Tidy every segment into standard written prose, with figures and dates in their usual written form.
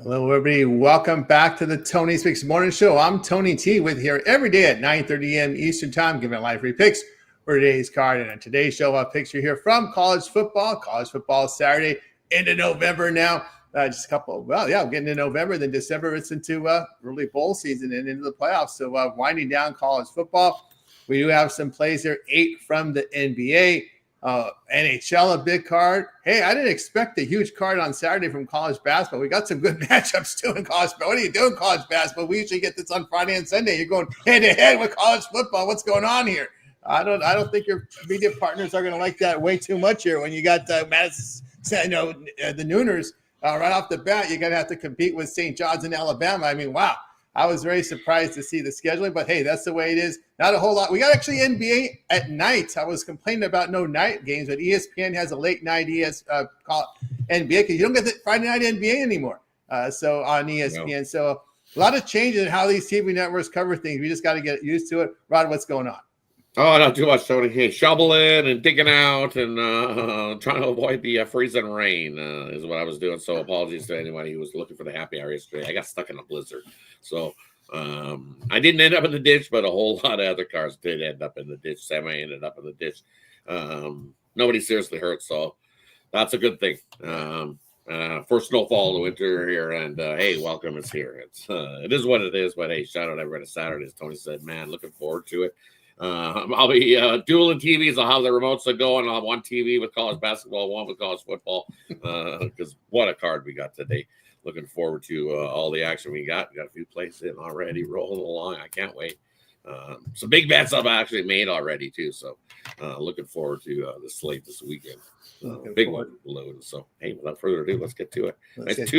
Hello, everybody. Welcome back to the Tony Speaks Morning Show. I'm Tony T with here every day at 9:30 a.m. Eastern Time, giving live free picks for today's card. And on today's show, I'll picture here from college football. College football Saturday into November now. Just a couple. Well, yeah, we're getting into November. Then December, it's into early bowl season and into the playoffs. So winding down college football. We do have some plays here. 8 from the NBA. NHL, a big card. Hey, I didn't expect a huge card on Saturday from college basketball. We got some good matchups too in college basketball. What are you doing, college basketball? We usually get this on Friday and Sunday. You're going head to head with college football. What's going on here? I don't think your media partners are going to like that way too much here. When you got the Nooners right off the bat, you're going to have to compete with St. John's in Alabama. I mean, wow. I was very surprised to see the scheduling, but hey, that's the way it is. Not a whole lot. We got actually NBA at night. I was complaining about no night games, but ESPN has a late night NBA because you don't get the Friday night NBA anymore. So on ESPN, so a lot of changes in how these TV networks cover things. We just got to get used to it. Rod, what's going on? Oh, not too much, Tony. Hey, shoveling and digging out and trying to avoid the freezing rain is what I was doing. So apologies to anybody who was looking for the happy hour yesterday. I got stuck in a blizzard. So I didn't end up in the ditch, but a whole lot of other cars did end up in the ditch. Semi ended up in the ditch. Nobody seriously hurt, so that's a good thing. First snowfall of the winter here, and hey, welcome. It's here. It is what it is, but hey, shout out everybody to Saturday. As Tony said, man, looking forward to it. I'll be dueling TVs. I'll have the remotes going. I'll have one TV with college basketball, one with college football. Because what a card we got today. Looking forward to all the action we got. We got a few plays in already, rolling along. I can't wait. Some big bets I've actually made already too. So looking forward to the slate this weekend. Big one load. So hey, without further ado, let's get to it. It's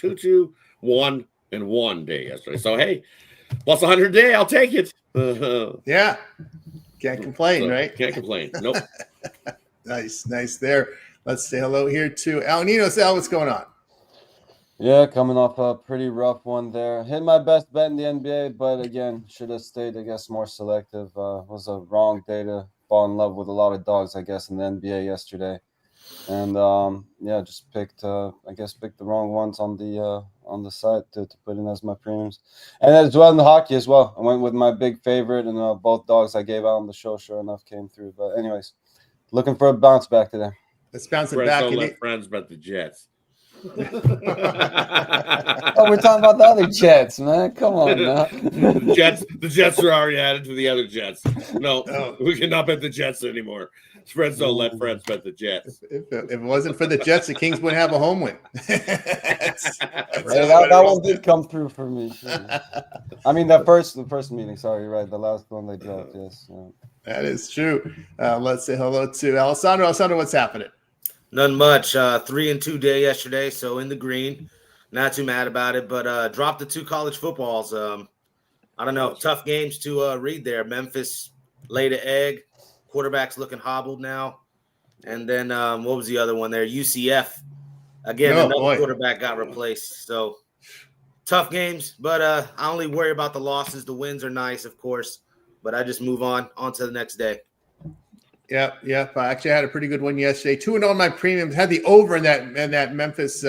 2-2-1 in 1 day yesterday. So hey, plus 100 day, I'll take it. Yeah, can't complain, so, right? Can't complain. Nope. Nice there. Let's say hello here to Al Nino. Al, what's going on? Yeah, coming off a pretty rough one there. Hit my best bet in the NBA, but again, should have stayed, I guess, more selective. Was a wrong day to fall in love with a lot of dogs, I guess, in the NBA yesterday. And yeah, just picked the wrong ones on the site to put in as my premiums, and as well in the hockey as well. I went with my big favorite, and both dogs I gave out on the show, sure enough, came through. But anyways, looking for a bounce back today. Let's bounce it Friends back. Don't let friends bet the Jets. Oh, we're talking about the other Jets, man. Come on now. The Jets are already added to the other Jets. No, we cannot bet the Jets anymore. Friends don't let friends bet the Jets. If it wasn't for the Jets, the Kings wouldn't have a home win. that one did come through for me. Sure. I mean, the first meeting. Sorry, you're right. The last one they dropped. Yes, that is true. Let's say hello to Alessandro. Alessandro, what's happening? None much. 3-2 day yesterday, so in the green. Not too mad about it, but dropped the 2 college footballs. I don't know. Tough games to read there. Memphis laid an egg. Quarterback's looking hobbled now. And then what was the other one there? UCF. Again, another quarterback got replaced. So tough games, but I only worry about the losses. The wins are nice, of course, but I just move on to the next day. Yep. I actually had a pretty good one yesterday. 2-0 on my premiums. Had the over in that Memphis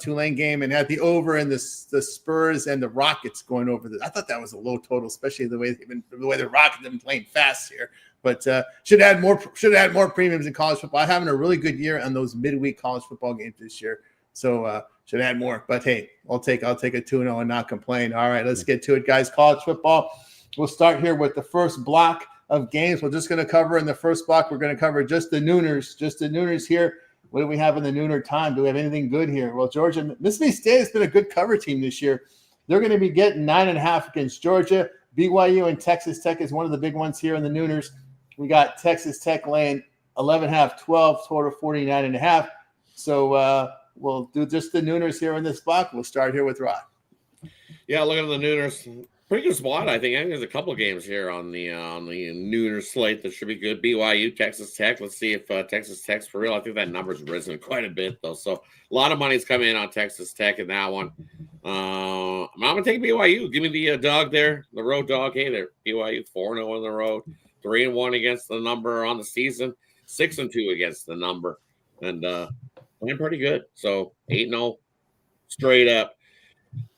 Tulane game, and had the over in the Spurs and the Rockets going over. I thought that was a low total, especially the way the Rockets have been playing fast here. But should have had more premiums in college football. I'm having a really good year on those midweek college football games this year. So should add more. But hey, I'll take a 2-0 and not complain. All right, let's get to it, guys. College football. We'll start here with the first block of games. We're just going to cover in the first block. We're going to cover just the Nooners here. What do we have in the Nooner time? Do we have anything good here? Well, Georgia, Mississippi State has been a good cover team this year. They're going to be getting 9.5 against Georgia. BYU and Texas Tech is one of the big ones here in the Nooners. We got Texas Tech laying 11.5, 12, total 49.5. So we'll do just the Nooners here in this block. We'll start here with Rod. Yeah, looking at the Nooners. Pretty good spot, I think. I think there's a couple of games here on the Nooner slate that should be good. BYU, Texas Tech. Let's see if Texas Tech's for real. I think that number's risen quite a bit, though. So a lot of money's coming in on Texas Tech in that one. I'm going to take BYU. Give me the dog there, the road dog. Hey, there, BYU 4-0 on the road, 3-1 against the number on the season, 6-2 against the number, and playing pretty good. So 8-0. straight up.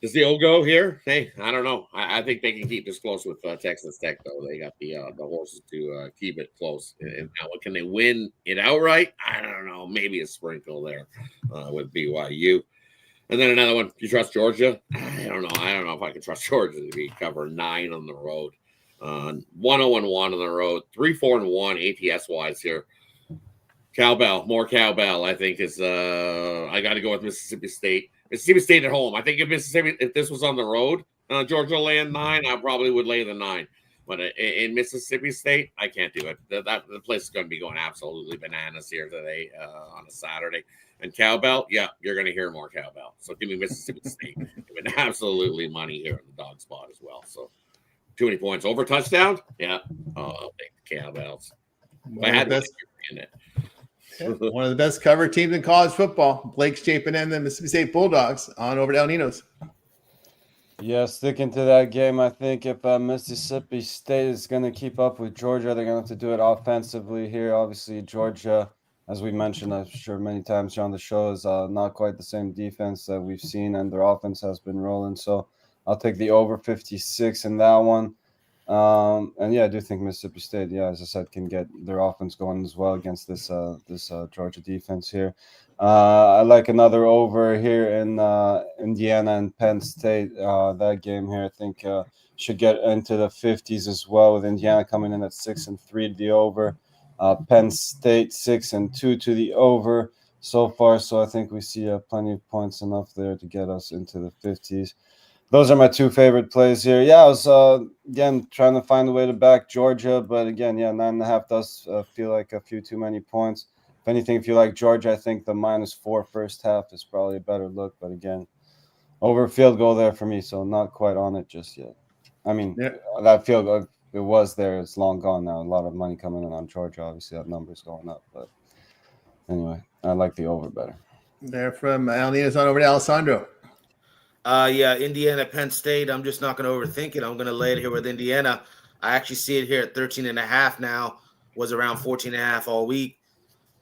Does the old go here? Hey, I don't know. I think they can keep this close with Texas Tech, though. They got the horses to keep it close. And now, can they win it outright? I don't know. Maybe a sprinkle there with BYU. And then another one. You trust Georgia? I don't know. I don't know if I can trust Georgia to be cover 9 on the road. 1-0-1 on the road. 3-4-1 ATS wise here. Cowbell, more cowbell. I think is. I got to go with Mississippi State. Mississippi State at home. I think if this was on the road, Georgia laying 9, I probably would lay the 9. But in Mississippi State, I can't do it. The place is going to be going absolutely bananas here today on a Saturday. And cowbell, yeah, you're going to hear more cowbell. So give me Mississippi State. Give me absolutely money here in the dog spot as well. So too many points over touchdown. Yeah, I'll take the cowbells. I had to in it. One of the best cover teams in college football. Blake Shapen and the Mississippi State Bulldogs on over to El Ninos. Yeah, sticking to that game, I think if Mississippi State is going to keep up with Georgia, they're going to have to do it offensively here. Obviously, Georgia, as we mentioned, I'm sure many times here on the show, is not quite the same defense that we've seen, and their offense has been rolling. So I'll take the over 56 in that one. And yeah, I do think Mississippi State, as I said, can get their offense going as well against this Georgia defense here. I like another over here in Indiana and Penn State. That game here, I think, should get into the 50s as well, with Indiana coming in at 6-3 to the over. Penn State 6-2 to the over so far. So I think we see plenty of points enough there to get us into the 50s. Those are my 2 favorite plays here. Yeah, I was, again, trying to find a way to back Georgia. But, again, 9.5 does feel like a few too many points. If anything, if you like Georgia, I think the -4 first half is probably a better look. But, again, over field goal there for me, so not quite on it just yet. I mean, that field goal, it was there. It's long gone now. A lot of money coming in on Georgia. Obviously, that number's going up. But, anyway, I like the over better. They're from El Ninos on over to Alessandro. Indiana, Penn State. I'm just not going to overthink it. I'm going to lay it here with Indiana. I actually see it here at 13.5 now. Was around 14.5 all week.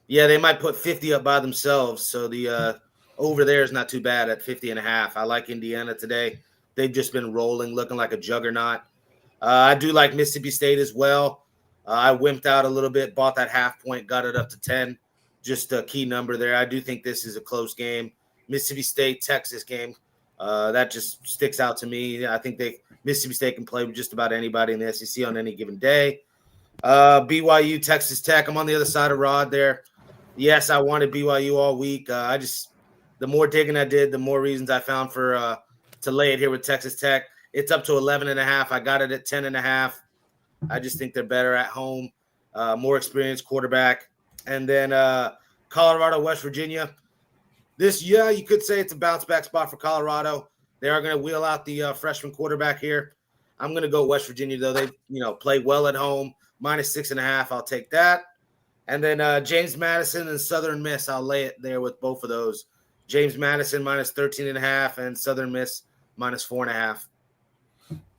Yeah, they might put 50 up by themselves. So the over there is not too bad at 50.5. I like Indiana today. They've just been rolling, looking like a juggernaut. I do like Mississippi State as well. I wimped out a little bit, bought that half point, got it up to 10. Just a key number there. I do think this is a close game. Mississippi State, Texas game. That just sticks out to me. I think Mississippi State can play with just about anybody in the SEC on any given day. BYU, Texas Tech. I'm on the other side of Rod there. Yes, I wanted BYU all week. The more digging I did, the more reasons I found for to lay it here with Texas Tech. It's up to 11.5. I got it at 10.5. I just think they're better at home, more experienced quarterback. And then Colorado, West Virginia. You could say it's a bounce back spot for Colorado. They are going to wheel out the freshman quarterback here. I'm going to go West Virginia, though. They, play well at home. -6.5. I'll take that. And then James Madison and Southern Miss. I'll lay it there with both of those. James Madison -13.5 and Southern Miss -4.5.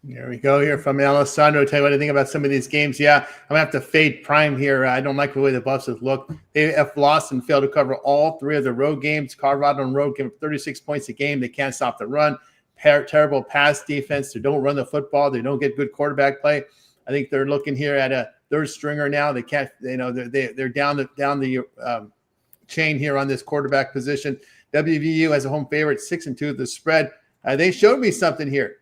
There we go here from Alessandro. Tell you what I think about some of these games. Yeah, I'm going to have to fade Prime here. I don't like the way the Buffs have looked. They have lost and failed to cover all 3 of the road games. Colorado on road give up 36 points a game. They can't stop the run. Terrible pass defense. They don't run the football. They don't get good quarterback play. I think they're looking here at a third stringer now. They can't, they're down the chain here on this quarterback position. WVU as a home favorite, 6-2 the spread. They showed me something here.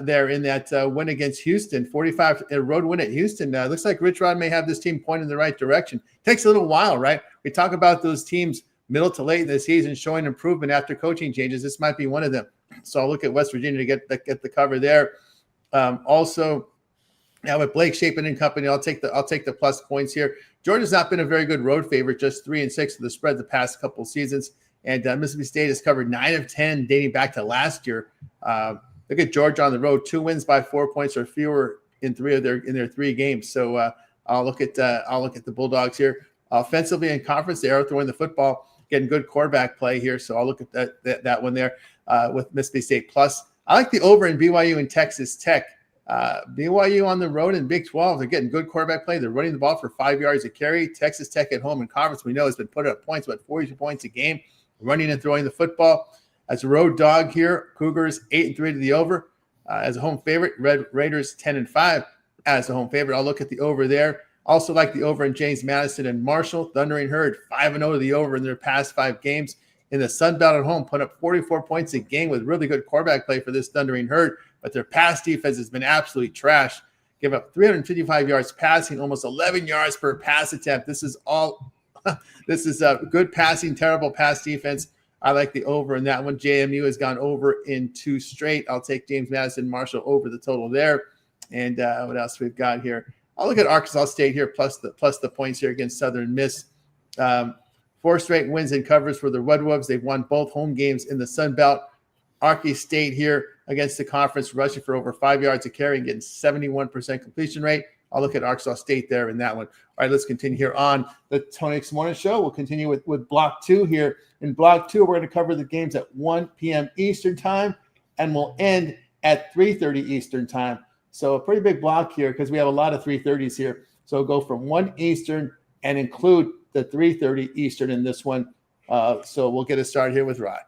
There in that win against Houston, 45 road win at Houston. Looks like Rich Rod may have this team pointed in the right direction. Takes a little while, right? We talk about those teams middle to late in the season showing improvement after coaching changes. This might be one of them. So I'll look at West Virginia to get the cover there. Also, now with Blake Shapen and company, I'll take the plus points here. Georgia's not been a very good road favorite, just 3-6 of the spread the past couple seasons. And Mississippi State has covered 9 of 10 dating back to last year. Look at Georgia on the road, 2 wins by 4 points or fewer in their 3 games. So I'll look at the Bulldogs here. Offensively in conference, they are throwing the football, getting good quarterback play here. So I'll look at that one there with Mississippi State plus. I like the over in BYU and Texas Tech. BYU on the road in Big 12, they're getting good quarterback play. They're running the ball for 5 yards a carry. Texas Tech at home in conference, we know, has been putting up points, about 42 points a game, running and throwing the football. As a road dog here, Cougars 8-3 to the over. As a home favorite, Raiders 10-5 as a home favorite. I'll look at the over there. Also like the over in James Madison and Marshall. Thundering Herd 5-0 to the over in their past 5 games. In the Sun Belt at home, put up 44 points a game with really good quarterback play for this Thundering Herd. But their pass defense has been absolutely trash. Give up 355 yards passing, almost 11 yards per pass attempt. This is a good passing, terrible pass defense. I like the over in that one. JMU has gone over in 2 straight. I'll take James Madison Marshall over the total there. And what else we've got here? I'll look at Arkansas State here plus the points here against Southern Miss. 4 straight wins and covers for the Red Wolves. They've won both home games in the Sun Belt. Arkansas State here against the conference, rushing for over 5 yards a carry and getting 71% completion rate. I'll look at Arkansas State there in that one. All right, let's continue here on the Tony X Morning Show. We'll continue with Block 2 here. In Block 2, we're going to cover the games at 1 p.m. Eastern Time, and we'll end at 3:30 Eastern Time. So a pretty big block here because we have a lot of 3:30s here. So we'll go from 1 Eastern and include the 3:30 Eastern in this one. So we'll get it started here with Rod.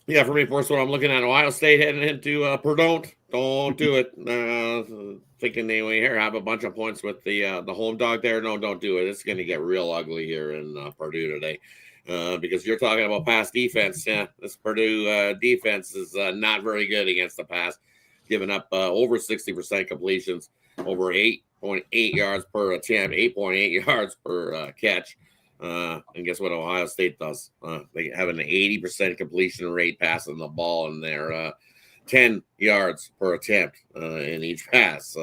Yeah, for me, first one, I'm looking at Ohio State heading into Purdue. Don't do it. Thinking they here have a bunch of points with the home dog there. No, don't do it. It's going to get real ugly here in Purdue today because you're talking about pass defense. Yeah, this Purdue defense is not very good against the pass, giving up over 60% completions, over 8.8 yards per attempt, 8.8 yards per catch. And guess what Ohio State does? They have an 80% completion rate passing the ball, and they're 10 yards per attempt in each pass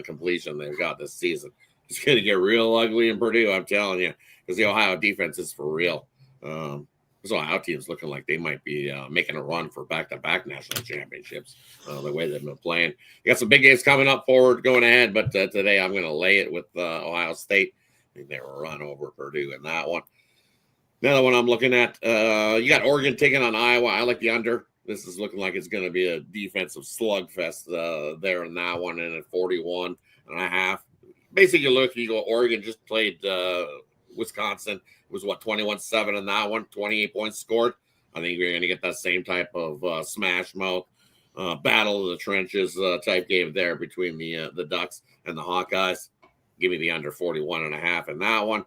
completion they've got this season. It's going to get real ugly in Purdue, I'm telling you, because the Ohio defense is for real. This Ohio team's looking like they might be making a run for back-to-back national championships the way they've been playing. You got some big games coming up forward going ahead, but today I'm going to lay it with Ohio State. I think they were run over Purdue in that one. Another one I'm looking at, you got Oregon taking on Iowa. I like the under. This is looking like it's going to be a defensive slugfest there in that one, and at 41.5. Basically, you go Oregon just played Wisconsin. It was 21-7 in that one, 28 points scored. I think you're going to get that same type of smash mouth, battle of the trenches type game there between the Ducks and the Hawkeyes. Give me the under 41.5 in that one.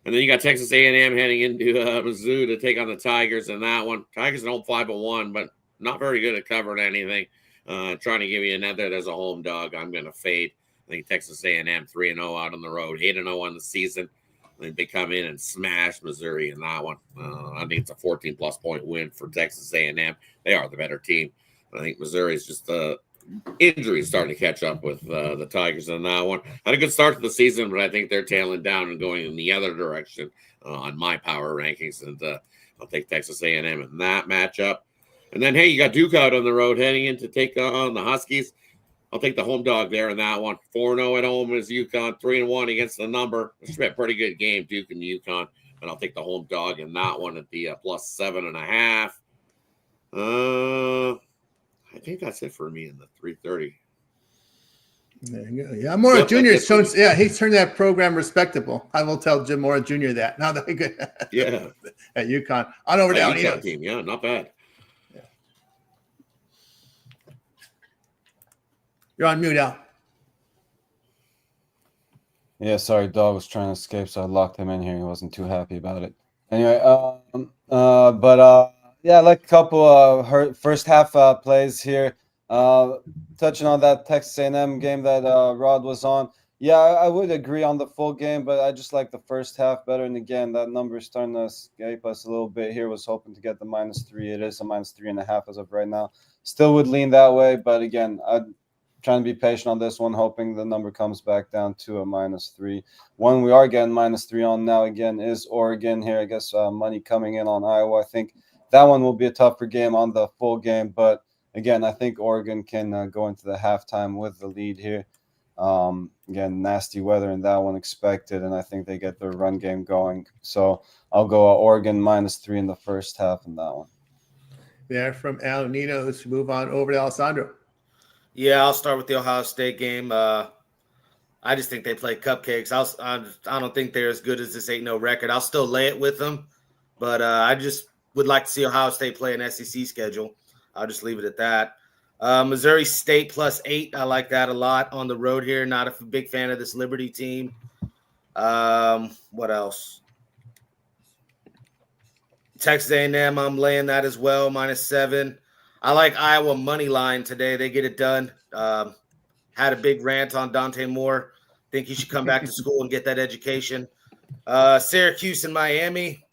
And then you got Texas A&M heading into Mizzou to take on the Tigers in that one. Tigers at home 5-1, but not very good at covering anything. Trying to give you another as a home dog. I'm going to fade. I think Texas A&M 3-0 out on the road, 8-0 on the season. I think they come in and smash Missouri in that one. I think it's a 14-plus point win for Texas A&M. They are the better team. I think Missouri is just injuries starting to catch up with the Tigers in that one. Had a good start to the season, but I think they're tailing down and going in the other direction on my power rankings. And I'll take Texas A&M in that matchup. And then, hey, you got Duke out on the road heading in to take on the Huskies. I'll take the home dog there in that one. 4-0 at home is UConn. 3-1 against the number. It's been a pretty good game, Duke and UConn. And I'll take the home dog in that one at the plus 7.5. I think that's it for me in the 3:30. There you go. Yeah, Mora Jr. He's turned that program respectable. I will tell Jim Mora Jr. that. Now that we good. Yeah. At UConn. On over down here. Team. Yeah, not bad. Yeah. You're on mute, Al. Yeah, sorry, dog was trying to escape, so I locked him in here. He wasn't too happy about it. Anyway, yeah, I like a couple first half plays here. Touching on that Texas A&M game that Rod was on. Yeah, I would agree on the full game, but I just like the first half better. And again, that number is starting to escape us a little bit here. Was hoping to get the -3. It is a -3.5 as of right now. Still would lean that way, but again, I'm trying to be patient on this one, hoping the number comes back down to a -3. One we are getting -3 on now again is Oregon here. I guess money coming in on Iowa. I think that one will be a tougher game on the full game, but again, I think Oregon can go into the halftime with the lead here. Again, nasty weather in that one expected, and I think they get their run game going. So I'll go Oregon -3 in the first half in that one. There from Al Nino. Let's move on over to Alessandro. Yeah, I'll start with the Ohio State game. I just think they play cupcakes. I don't think they're as good as this 8-0 record. I'll still lay it with them, but I just would like to see Ohio State play an SEC schedule. I'll just leave it at that. Missouri State +8. I like that a lot on the road here. Not a big fan of this Liberty team. What else? Texas A&M, I'm laying that as well, -7. I like Iowa money line today. They get it done. Had a big rant on Dante Moore. Think he should come back to school and get that education. Syracuse and Miami.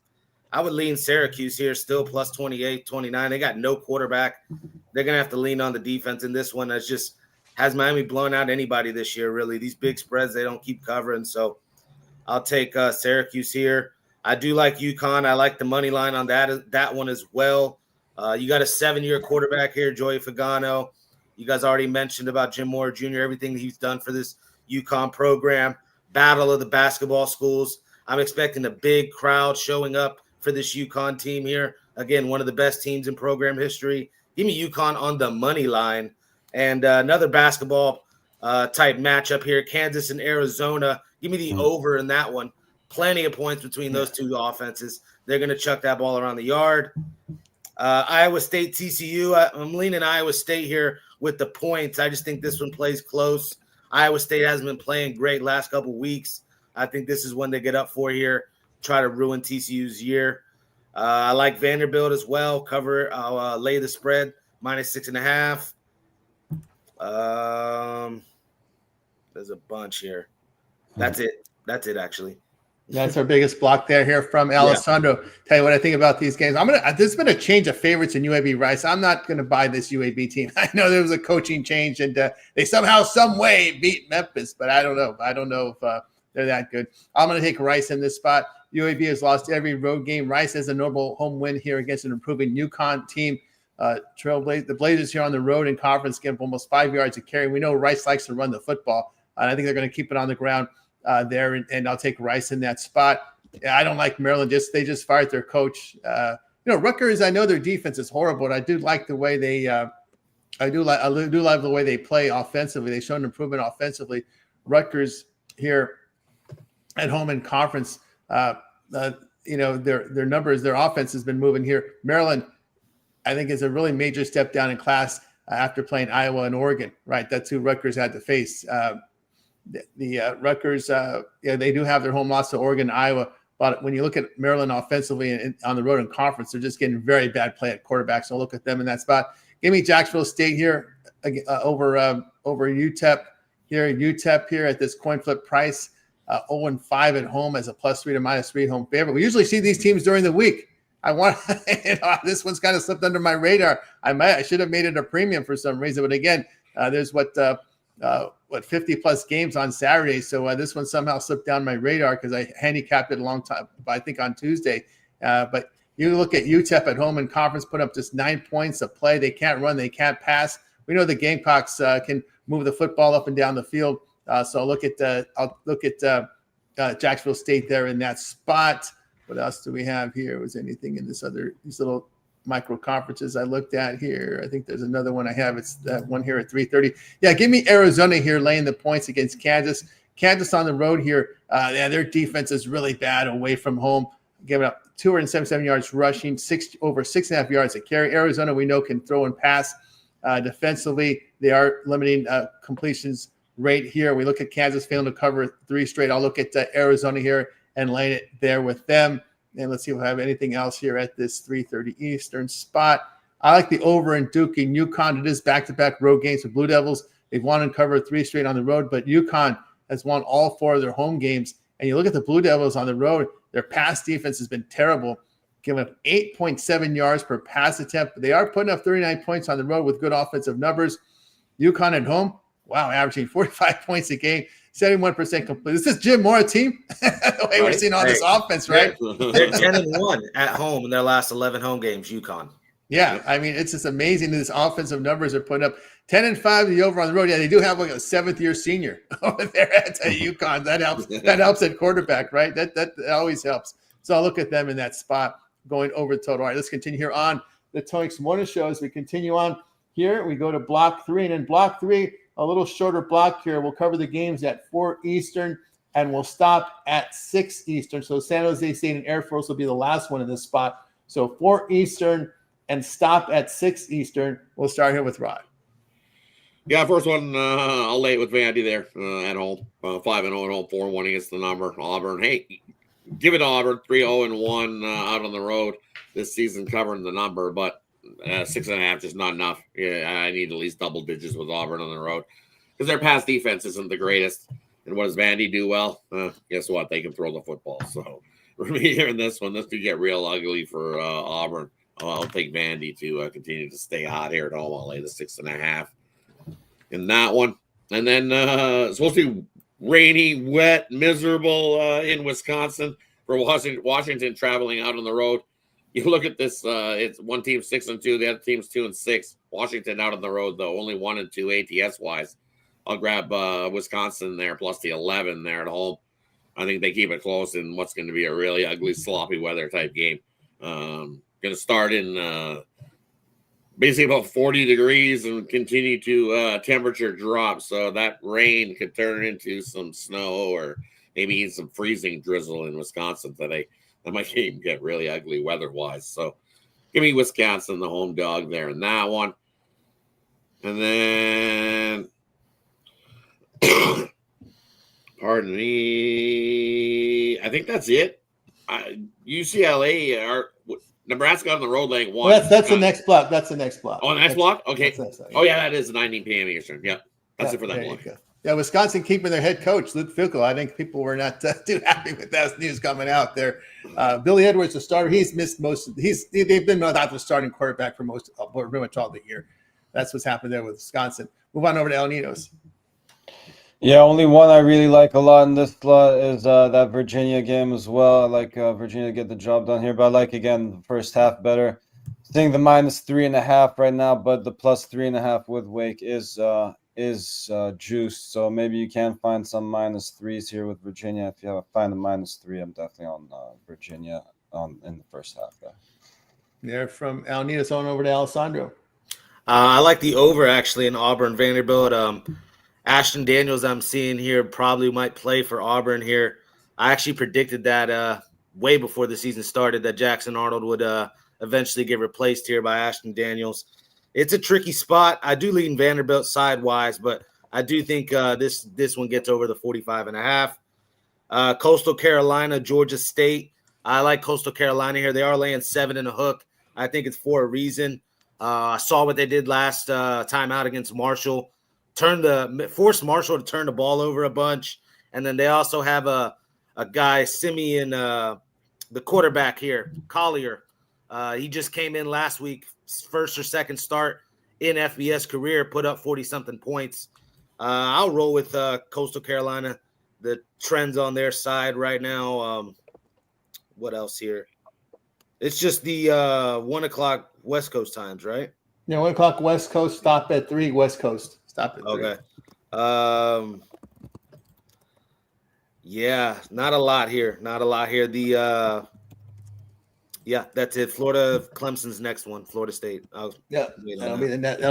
I would lean Syracuse here still +28, 29. They got no quarterback. They're going to have to lean on the defense in this one. That's just has Miami blown out anybody this year, really. These big spreads, they don't keep covering. So I'll take Syracuse here. I do like UConn. I like the money line on that one as well. You got a 7-year quarterback here, Joey Fagano. You guys already mentioned about Jim Moore Jr., everything that he's done for this UConn program. Battle of the basketball schools. I'm expecting a big crowd showing up for this UConn team here. Again, one of the best teams in program history. Give me UConn on the money line. And another basketball type matchup here, Kansas and Arizona. Give me the over in that one. Plenty of points between those two offenses. They're going to chuck that ball around the yard. Iowa State, TCU. I'm leaning Iowa State here with the points. I just think this one plays close. Iowa State hasn't been playing great last couple weeks. I think this is one they get up for here, try to ruin TCU's year. I like Vanderbilt as well. Cover, I'll lay the spread, -6.5. There's a bunch here. That's it. That's it, actually. That's our biggest block there here from Alessandro. Yeah. Tell you what I think about these games. There's been a change of favorites in UAB Rice. I'm not going to buy this UAB team. I know there was a coaching change and they somehow, some way beat Memphis, but I don't know. I don't know if they're that good. I'm going to take Rice in this spot. UAB has lost every road game. Rice has a normal home win here against an improving UConn team. The Blazers here on the road in conference give up almost 5 yards a carry. We know Rice likes to run the football, and I think they're going to keep it on the ground there, and I'll take Rice in that spot. I don't like Maryland. They just fired their coach. Rutgers. I know their defense is horrible, but I do like the way they. I do like the way they play offensively. They've shown improvement offensively. Rutgers here at home in conference. Their numbers, their offense has been moving here. Maryland, I think, is a really major step down in class after playing Iowa and Oregon. Right, that's who Rutgers had to face. Rutgers, they do have their home loss to Oregon and Iowa. But when you look at Maryland offensively and on the road in conference, they're just getting very bad play at quarterback. So look at them in that spot. Give me Jacksonville State here over UTEP here. UTEP here at this coin flip price, 0-5 at home as a +3 to -3 home favorite. We usually see these teams during the week. This one's kind of slipped under my radar. I should have made it a premium for some reason, but again, there's 50 plus games on Saturday. So this one somehow slipped down my radar because I handicapped it a long time, I think on Tuesday. But you look at UTEP at home in conference, put up just 9 points of play. They can't run, they can't pass. We know the Gamecocks can move the football up and down the field. So I'll look at Jacksonville State there in that spot. What else do we have here? Was anything in these little micro conferences I looked at here? I think there's another one I have. It's that one here at 3:30. Yeah, give me Arizona here laying the points against Kansas. Kansas on the road here. Their defense is really bad away from home, giving up 277 yards rushing, over 6.5 yards a carry. Arizona, we know, can throw and pass. Defensively, they are limiting completions rate here. We look at Kansas failing to cover 3 straight. I'll look at Arizona here and lay it there with them. And let's see if we have anything else here at this 3:30 Eastern spot. I like the over in Duke and UConn. It is back-to-back road games for Blue Devils. They've won and covered 3 straight on the road, but UConn has won all 4 of their home games. And you look at the Blue Devils on the road, their pass defense has been terrible, giving up 8.7 yards per pass attempt. But they are putting up 39 points on the road with good offensive numbers. UConn at home, wow, averaging 45 points a game. 71% complete. This is Jim Moore team. The way we're seeing on this offense, right? They're 10-1 at home in their last 11 home games, UConn. Yeah, I mean, it's just amazing. These offensive numbers are putting up 10-5 the over on the road. Yeah, they do have like a 7th-year senior over there at UConn. That helps. That helps at quarterback, right? That always helps. So I'll look at them in that spot going over the total. All right, let's continue here on the Toix Morning Show. As we continue on here, we go to block 3. And in block 3, a little shorter block here. We'll cover the games at 4 Eastern, and we'll stop at 6 Eastern. So San Jose State and Air Force will be the last one in this spot. So 4 Eastern and stop at 6 Eastern. We'll start here with Rod. Yeah, first one, I'll lay it with Vandy there at home. 5-0 at home, 4-1 against the number. Auburn, hey, give it to Auburn, 3-0-1 out on the road this season covering the number, but 6.5 just not enough. Yeah, I need at least double digits with Auburn on the road because their pass defense isn't the greatest. And what does Vandy do well? Guess what? They can throw the football. So for me here in this one, this could get real ugly for Auburn. I'll take Vandy to continue to stay hot here at home. I'll lay the 6.5 in that one. And then it's supposed to be rainy, wet, miserable in Wisconsin for Washington traveling out on the road. You look at this, it's one team 6-2, the other team's 2-6. Washington out on the road, though, only 1-2 ATS-wise. I'll grab Wisconsin there, plus the 11 there at home. I think they keep it close in what's going to be a really ugly, sloppy weather type game. Going to start in basically about 40 degrees and continue to temperature drop. So that rain could turn into some snow or maybe even some freezing drizzle in Wisconsin today. That might even get really ugly weather-wise. So give me Wisconsin, the home dog there in that one. And then, pardon me, I think that's it. UCLA, Nebraska on the road laying 1. Well, that's the next block. That's the next block. Oh, the next block? Okay. Next, Oh, yeah, that is 9 p.m. Eastern. Yeah, that's it for that block. Yeah, Wisconsin keeping their head coach, Luke Fickell. I think people were not too happy with that news coming out there. Billy Edwards, the starter, he's missed they've been without the starting quarterback for pretty much all the year. That's what's happened there with Wisconsin. Move on over to El Ninos. Yeah, only one I really like a lot in this slot is that Virginia game as well. I like Virginia to get the job done here, but I like, again, the first half better. Seeing the -3.5 right now, but the +3.5 with Wake is juiced. So maybe you can find some -3s here with Virginia. If you find a -3, I'm definitely on Virginia in the first half there. They're from El Ninos on over to Alessandro. I like the over actually in Auburn Vanderbilt. Ashton Daniels, I'm seeing here, probably might play for Auburn here. I actually predicted that way before the season started that Jackson Arnold would eventually get replaced here by Ashton Daniels. It's a tricky spot. I do lean Vanderbilt sidewise, but I do think this one gets over the 45.5. Coastal Carolina, Georgia State. I like Coastal Carolina here. They are laying 7 and a hook. I think it's for a reason. I saw what they did last time out against Marshall. Forced Marshall to turn the ball over a bunch. And then they also have a guy, Simeon, the quarterback here, Collier. He just came in last week, first or second start in FBS career, put up 40-something points. I'll roll with Coastal Carolina. The trends on their side right now. What else here? It's just the 1 o'clock West Coast times, right? Yeah, 1 o'clock West Coast, stop at 3 West Coast. Stop at 3. Okay. Yeah, not a lot here. The yeah, that's it. Florida, Clemson's next one. Florida State. That'll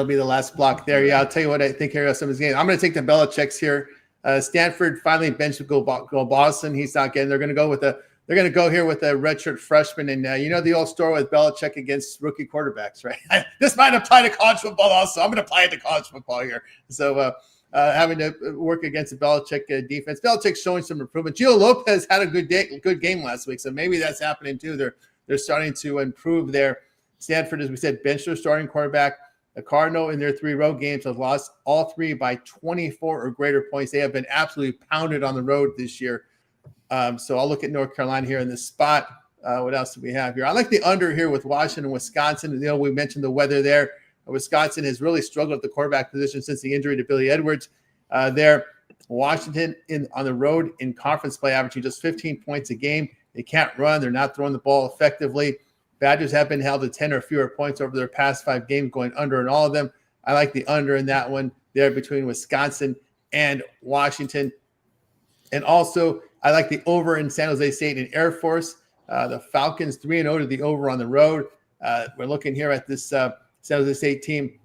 be the last block there. Yeah, I'll tell you what I think here of some of these games. I'm going to take the Belichick's here. Stanford finally benched go Boston. He's not getting. They're going to go with here with a redshirt freshman, and you know the old story with Belichick against rookie quarterbacks, right? This might apply to college football also. I'm going to apply it to college football here. So having to work against the Belichick defense. Belichick's showing some improvement. Gio Lopez had a good game last week, so maybe that's happening too. They're starting to improve there. Stanford, as we said, benched their starting quarterback. The Cardinal in their 3 road games have lost all 3 by 24 or greater points. They have been absolutely pounded on the road this year. So I'll look at North Carolina here in this spot. What else do we have here? I like the under here with Washington and Wisconsin. You know, we mentioned the weather there. Wisconsin has really struggled at the quarterback position since the injury to Billy Edwards. There, Washington on the road in conference play, averaging just 15 points a game. They can't run. They're not throwing the ball effectively. Badgers have been held to 10 or fewer points over their past 5 games, going under in all of them. I like the under in that one there between Wisconsin and Washington. And also, I like the over in San Jose State and Air Force. The Falcons 3-0 to the over on the road. We're looking here at this San Jose State team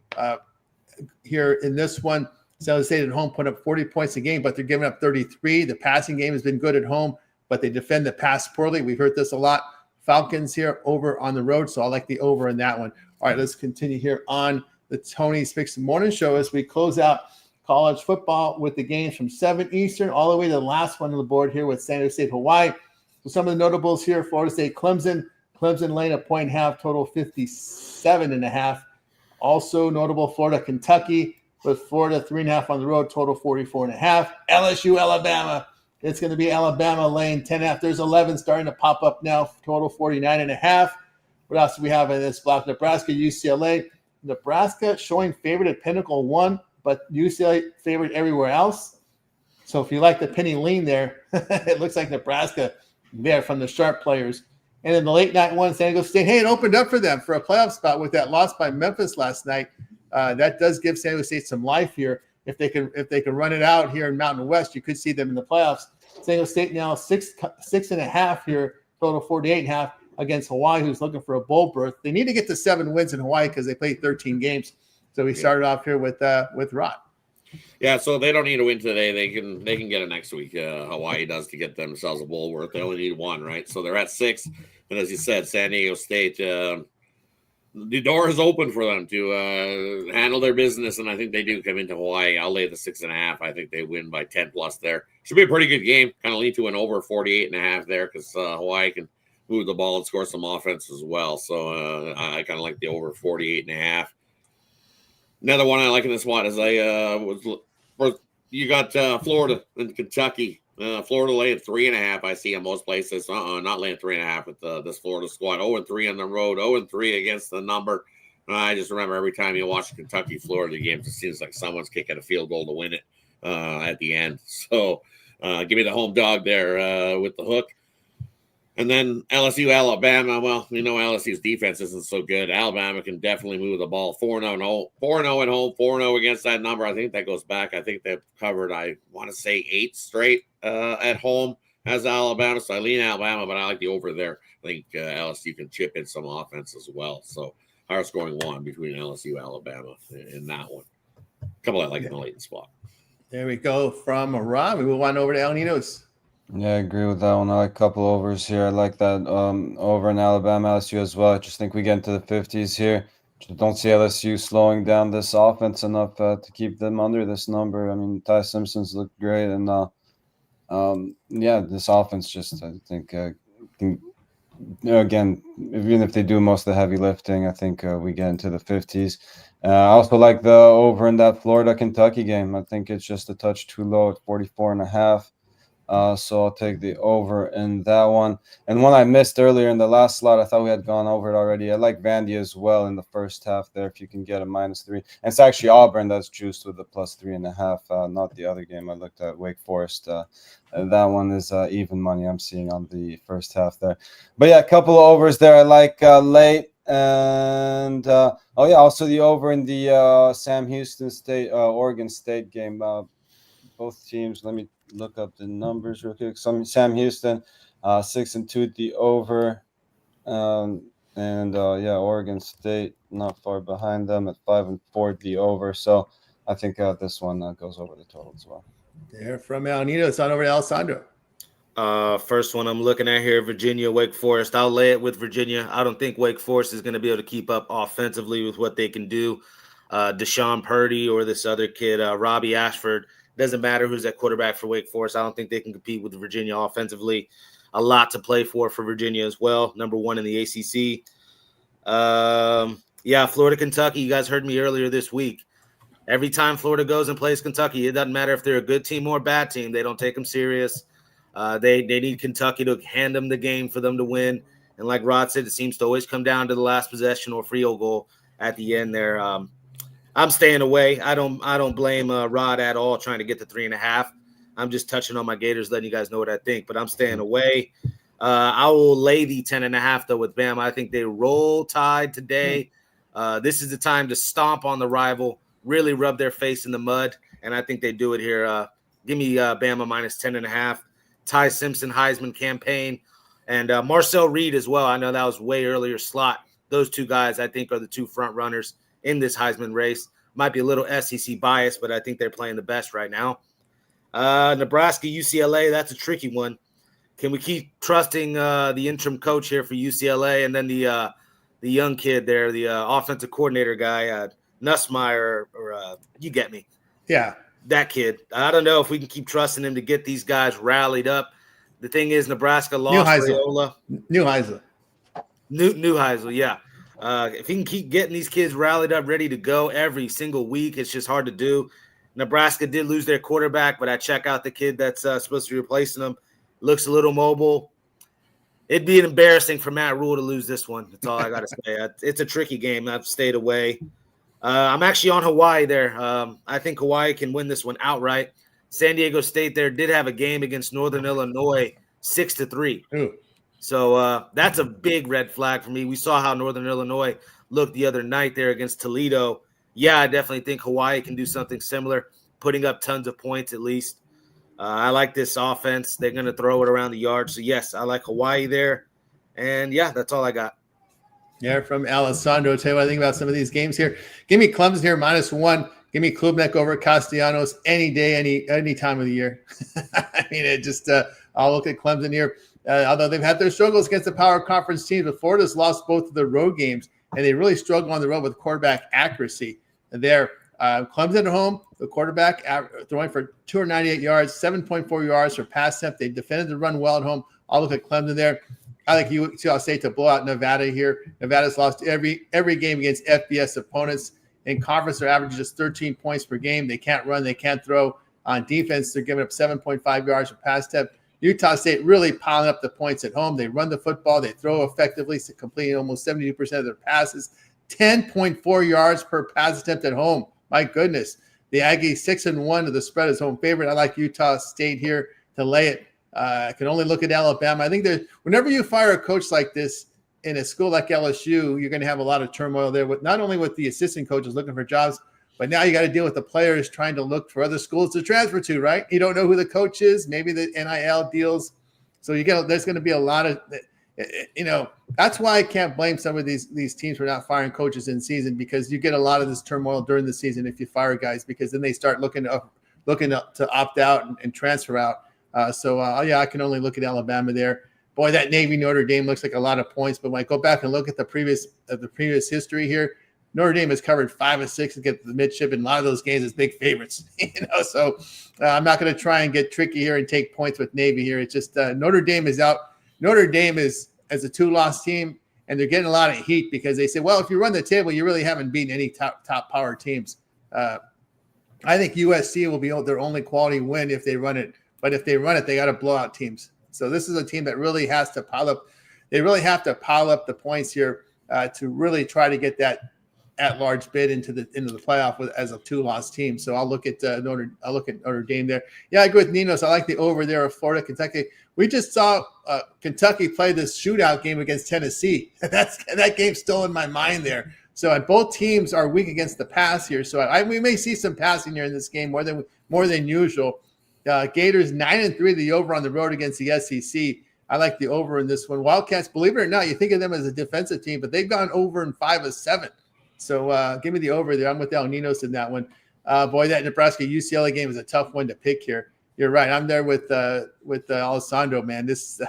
here in this one. San Jose State at home put up 40 points a game, but they're giving up 33. The passing game has been good at home, but they defend the pass poorly. We've heard this a lot Falcons here over on the road. So I like the over in that one. All right, let's continue here on the Tony's Picks Morning Show as we close out college football with the games from 7 Eastern all the way to the last one on the board here with San Jose State, Hawaii. So some of the notables here, Florida State, Clemson. Clemson laying a 1.5, total 57.5. Also notable, Florida, Kentucky, with Florida 3.5 on the road, total 44.5. LSU, Alabama. It's going to be Alabama laying 10.5. There's 11 starting to pop up now, total 49.5. What else do we have in this block? Nebraska, UCLA. Nebraska showing favorite at Pinnacle 1, but UCLA favorite everywhere else. So if you like the penny lean there, it looks like Nebraska there from the sharp players. And in the late night one, San Diego State, hey, it opened up for them for a playoff spot with that loss by Memphis last night. That does give San Diego State some life here. If they can run it out here in Mountain West, you could see them in the playoffs. San Diego State now 6.5 here, total 48.5 against Hawaii, who's looking for a bowl berth. They need to get to 7 wins in Hawaii because they played 13 games. So we started off here with Rod. Yeah, so they don't need to win today. They can get it next week. Hawaii does to get themselves a bowl berth. They only need 1, right? So they're at 6. And as you said, San Diego State, the door is open for them to handle their business, and I think they do come into Hawaii. I'll lay the 6.5. I think they win by 10 plus there. Should be a pretty good game. Kind of lead to an over 48.5 there because Hawaii can move the ball and score some offense as well. So I kind of like the over 48.5. Another one I like in this one is you got Florida and Kentucky. Florida laying 3.5. I see in most places. Not laying 3.5 with this Florida squad. 0-3 on the road. 0-3 against the number. I just remember every time you watch Kentucky Florida games, it seems like someone's kicking a field goal to win it at the end. So give me the home dog there with the hook. And then LSU, Alabama. Well, LSU's defense isn't so good. Alabama can definitely move the ball. 4-0 at home, 4-0 against that number. I think that goes back. I think they've covered, I want to say 8 straight at home as Alabama. So I lean Alabama, but I like the over there. I think LSU can chip in some offense as well. So higher scoring one between LSU, Alabama in that one. A couple I like in the late spot. There we go from Rob. We move on over to El Nino's. Yeah, I agree with that one. I like a couple overs here. I like that over in Alabama, LSU as well. I just think we get into the 50s here. Just don't see LSU slowing down this offense enough to keep them under this number. I mean, Ty Simpson's looked great. And, this offense just, I think, again, even if they do most of the heavy lifting, I think we get into the 50s. I also like the over in that Florida-Kentucky game. I think it's just a touch too low at 44.5. So I'll take the over in that one. And one I missed earlier in the last slot, I thought we had gone over it already. I like Vandy as well in the first half there if you can get a -3. And it's actually Auburn that's juiced with the +3.5, not the other game I looked at, Wake Forest. That one is even money I'm seeing on the first half there. But yeah, a couple of overs there I like late. And also the over in the Sam Houston State, Oregon State game. Both teams, let me look up the numbers real quick. Sam Houston, 6-2 at the over. Oregon State not far behind them at 5-4 at the over. So I think this one goes over the total as well. There from El Nino, it's on over to Alessandro. First one I'm looking at here, Virginia, Wake Forest. I'll lay it with Virginia. I don't think Wake Forest is going to be able to keep up offensively with what they can do. Deshaun Purdy or this other kid, Robbie Ashford. Doesn't matter who's at quarterback for Wake Forest. I don't think they can compete with Virginia offensively. A lot to play for Virginia as well. Number 1 in the ACC. Florida, Kentucky. You guys heard me earlier this week. Every time Florida goes and plays Kentucky, it doesn't matter if they're a good team or a bad team. They don't take them serious. They need Kentucky to hand them the game for them to win. And like Rod said, it seems to always come down to the last possession or field goal at the end there. I'm staying away. I don't blame Rod at all trying to get to 3.5. I'm just touching on my Gators, letting you guys know what I think. But I'm staying away. I will lay the 10.5 though with Bama. I think they roll Tide today. This is the time to stomp on the rival, really rub their face in the mud, and I think they do it here. Give me Bama -10.5. Ty Simpson Heisman campaign, and Marcel Reed as well. I know that was way earlier slot. Those two guys I think are the 2 front runners in this Heisman race. Might be a little SEC bias, but I think they're playing the best right now. Nebraska, UCLA, that's a tricky one. can we keep trusting the interim coach here for UCLA, and then the young kid there, the offensive coordinator guy, Nussmeier, or you get me. Yeah. That kid. I don't know if we can keep trusting him to get these guys rallied up. The thing is, Nebraska lost Raiola. Neuheisel, yeah. If he can keep getting these kids rallied up, ready to go every single week, it's just hard to do. Nebraska did lose their quarterback, but I check out the kid that's supposed to be replacing him. Looks a little mobile. It'd be embarrassing for Matt Rule to lose this one. That's all I got to say. It's a tricky game. I've stayed away. I'm actually on Hawaii there. I think Hawaii can win this one outright. San Diego State there did have a game against Northern Illinois 6-3. So that's a big red flag for me. We saw how Northern Illinois looked the other night there against Toledo. Yeah, I definitely think Hawaii can do something similar, putting up tons of points at least. I like this offense. They're going to throw it around the yard. So, yes, I like Hawaii there. And, yeah, that's all I got. Yeah, from Alessandro. Tell you what I think about some of these games here. Give me Clemson here, -1. Give me Klubnik over Castellanos any day, any time of the year. I mean, it just I'll look at Clemson here. Although they've had their struggles against the power conference teams, but Florida's lost both of their road games, and they really struggle on the road with quarterback accuracy. There, Clemson at home, the quarterback throwing for 298 yards, 7.4 yards for pass attempt. They defended the run well at home. I'll look at Clemson there. I like Utah State to blow out Nevada here. Nevada's lost every game against FBS opponents. In conference, they're averaging just 13 points per game. They can't run. They can't throw. On defense, they're giving up 7.5 yards per pass attempt. Utah State really piling up the points at home. They run the football. They throw effectively, completing almost 72% of their passes. 10.4 yards per pass attempt at home. My goodness. The Aggies 6-1 to the spread is home favorite. I like Utah State here to lay it. I can only look at Alabama. I think that whenever you fire a coach like this in a school like LSU, you're going to have a lot of turmoil there with not only with the assistant coaches looking for jobs, but now you got to deal with the players trying to look for other schools to transfer to, right? You don't know who the coach is, maybe the NIL deals. So there's going to be a lot of, that's why I can't blame some of these teams for not firing coaches in season, because you get a lot of this turmoil during the season if you fire guys, because then they start looking to opt out and transfer out. I can only look at Alabama there. Boy, that Navy Notre Dame looks like a lot of points, but when I go back and look at the previous history here, Notre Dame has covered 5 of 6 against the midship in a lot of those games as big favorites. So I'm not going to try and get tricky here and take points with Navy here. It's just Notre Dame is out. Notre Dame is as a 2-loss team, and they're getting a lot of heat because they say, well, if you run the table, you really haven't beaten any top power teams. I think USC will be their only quality win if they run it. But if they run it, they got to blow out teams. So this is a team that really has to pile up. They really have to pile up the points here to really try to get that at-large bid into the playoff as a 2-loss team. So I'll look at Notre Dame there. Yeah, I agree with Ninos. I like the over there of Florida, Kentucky. We just saw Kentucky play this shootout game against Tennessee. That game's still in my mind there. So both teams are weak against the pass here. So we may see some passing here in this game more than usual. Gators 9-3, the over on the road against the SEC. I like the over in this one. Wildcats, believe it or not, you think of them as a defensive team, but they've gone over in 5 of 7. So give me the over there. I'm with El Ninos in that one. Boy, that Nebraska UCLA game is a tough one to pick here. You're right. I'm there with Alessandro, man. This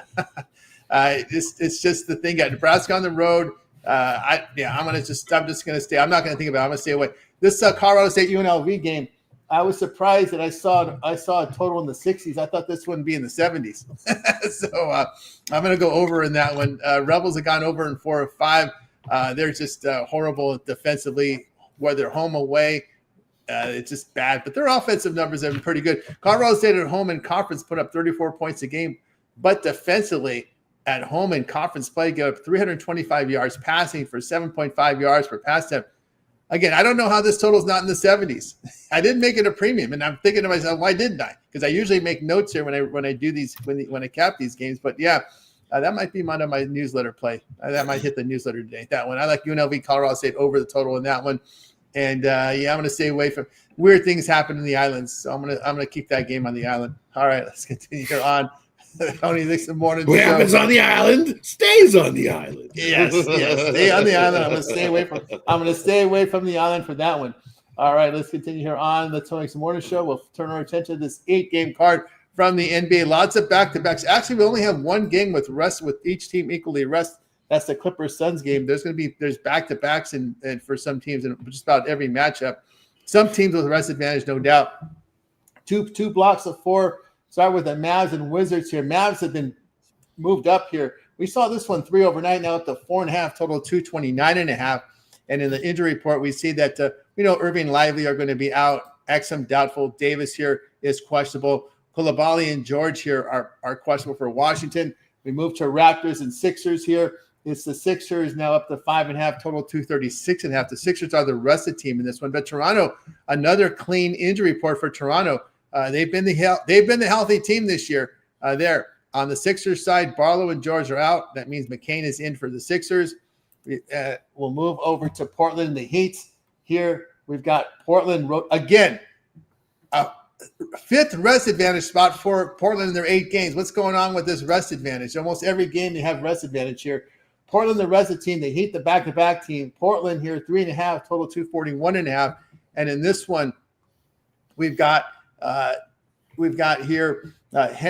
it's just the thing. Got Nebraska on the road. I'm just gonna stay. I'm not gonna think about it. I'm gonna stay away. This Colorado State UNLV game, I was surprised that I saw a total in the 60s. I thought this wouldn't be in the 70s. So I'm going to go over in that one. Rebels have gone over in 4 of 5. They're just horrible defensively, whether home or away. It's just bad. But their offensive numbers have been pretty good. Colorado State at home in conference put up 34 points a game. But defensively at home in conference play, get up 325 yards passing for 7.5 yards per pass attempt. Again, I don't know how this total is not in the 70s. I didn't make it a premium, and I'm thinking to myself, why didn't I? Because I usually make notes here when I do these when I cap these games. But yeah, that might be one of my newsletter play. That might hit the newsletter today. That one, I like UNLV Colorado State over the total in that one. And I'm going to stay away from weird things happen in the islands. So I'm gonna keep that game on the island. All right, let's continue here on. Tony Nixon morning. What happens on the island stays on the island. Yes, stay on the island. I'm going to stay away from the island for that one. All right, let's continue here on the Tony Nixon morning show. We'll turn our attention to this 8-game card from the NBA. Lots of back-to-backs. Actually, we only have one game with rest, with each team equally rest. That's the Clippers-Suns game. There's back-to-backs and for some teams in just about every matchup. Some teams with rest advantage, no doubt. Two blocks of 4. Start with the Mavs and Wizards here. Mavs have been moved up here. We saw this one 3 overnight, now up to 4.5, total 229.5. And in the injury report, we see that Irving Lively are going to be out. Exum doubtful. Davis here is questionable. Koulibaly and George here are questionable for Washington. We move to Raptors and Sixers here. It's the Sixers now up to 5.5, total 236.5. The Sixers are the rested team in this one. But Toronto, another clean injury report for Toronto. They've been the healthy team this year. There on the Sixers side, Barlow and George are out. That means McCain is in for the Sixers. We'll move over to Portland and the Heat. Here we've got Portland again. Fifth rest advantage spot for Portland in their 8 games. What's going on with this rest advantage? Almost every game they have rest advantage here. Portland, the rested team. The Heat, the back-to-back team. Portland here, 3.5, total 241.5. And in this one, we've got here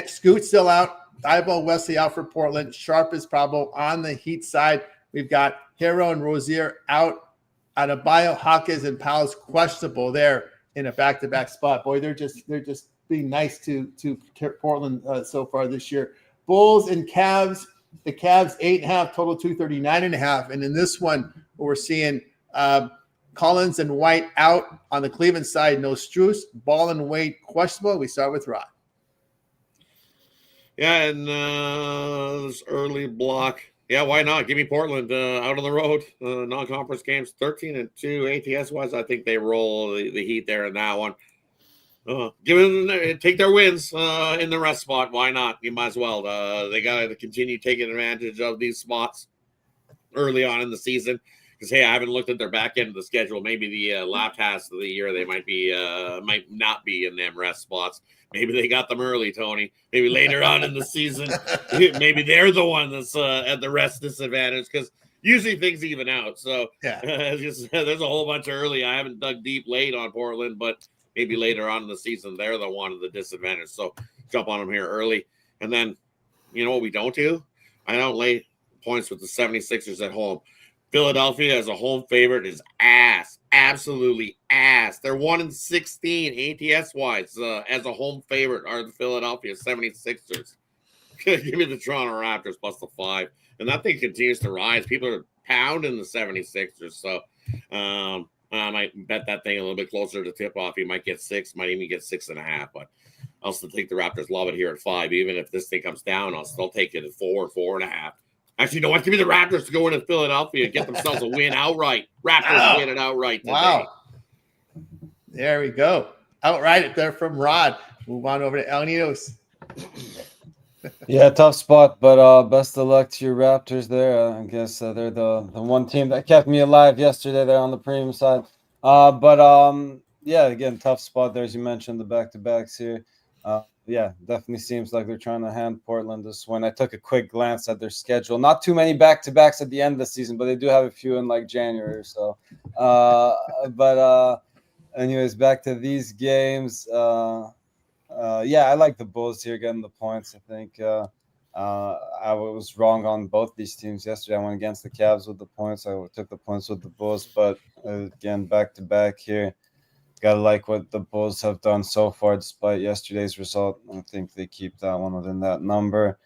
Scoot still out. Thibault Wesley out for Portland. Sharp is probable on the Heat side. We've got Hero and Rozier out. Adebayo, Hawkins, and Powell's questionable there in a back-to-back spot. Boy, they're just being nice to Portland so far this year. Bulls and Cavs. The Cavs 8.5, total 239.5. And in this one, we're seeing Collins and White out on the Cleveland side. No Strus, Ball and Wade questionable. We start with Rod. Yeah, and this early block. Yeah, why not? Give me Portland out on the road. Non-conference games, 13-2 ATS-wise. I think they roll the Heat there in that one. Take their wins in the rest spot. Why not? You might as well. They got to continue taking advantage of these spots early on in the season. Because hey, I haven't looked at their back end of the schedule. Maybe the last half of the year they might not be in them rest spots. Maybe they got them early, Tony. Maybe later on in the season, maybe they're the one that's at the rest disadvantage. Because usually things even out. So yeah, there's a whole bunch of early. I haven't dug deep late on Portland, but maybe later on in the season they're the one at the disadvantage. So jump on them here early. And then, you know what we don't do? I don't lay points with the 76ers at home. Philadelphia as a home favorite is ass. Absolutely ass. They're 1-16 ATS-wise as a home favorite are the Philadelphia 76ers. Give me the Toronto Raptors plus the 5. And that thing continues to rise. People are pounding the 76ers. So I might bet that thing a little bit closer to tip-off. You might get 6, might even get 6.5. But I'll still think the Raptors love it here at 5. Even if this thing comes down, I'll still take it at 4, 4.5. Actually, no, give me the Raptors to go into Philadelphia and get themselves a win outright. Raptors win it outright today. Wow. There we go. Outright there from Rod. Move on over to El Nidos. Yeah, tough spot, but best of luck to your Raptors there. I guess they're the one team that kept me alive yesterday there on the premium side. Yeah, again, tough spot there, as you mentioned, the back-to-backs here. Yeah, definitely seems like they're trying to hand Portland this win. I took a quick glance at their schedule. Not too many back-to-backs at the end of the season, but they do have a few in like January or so. Anyways, back to these games. Yeah, I like the Bulls here getting the points. I think I was wrong on both these teams yesterday. I went against the Cavs with the points. I took the points with the Bulls, but again, back-to-back here. Gotta like what the Bulls have done so far, despite yesterday's result. I think they keep that one within that number.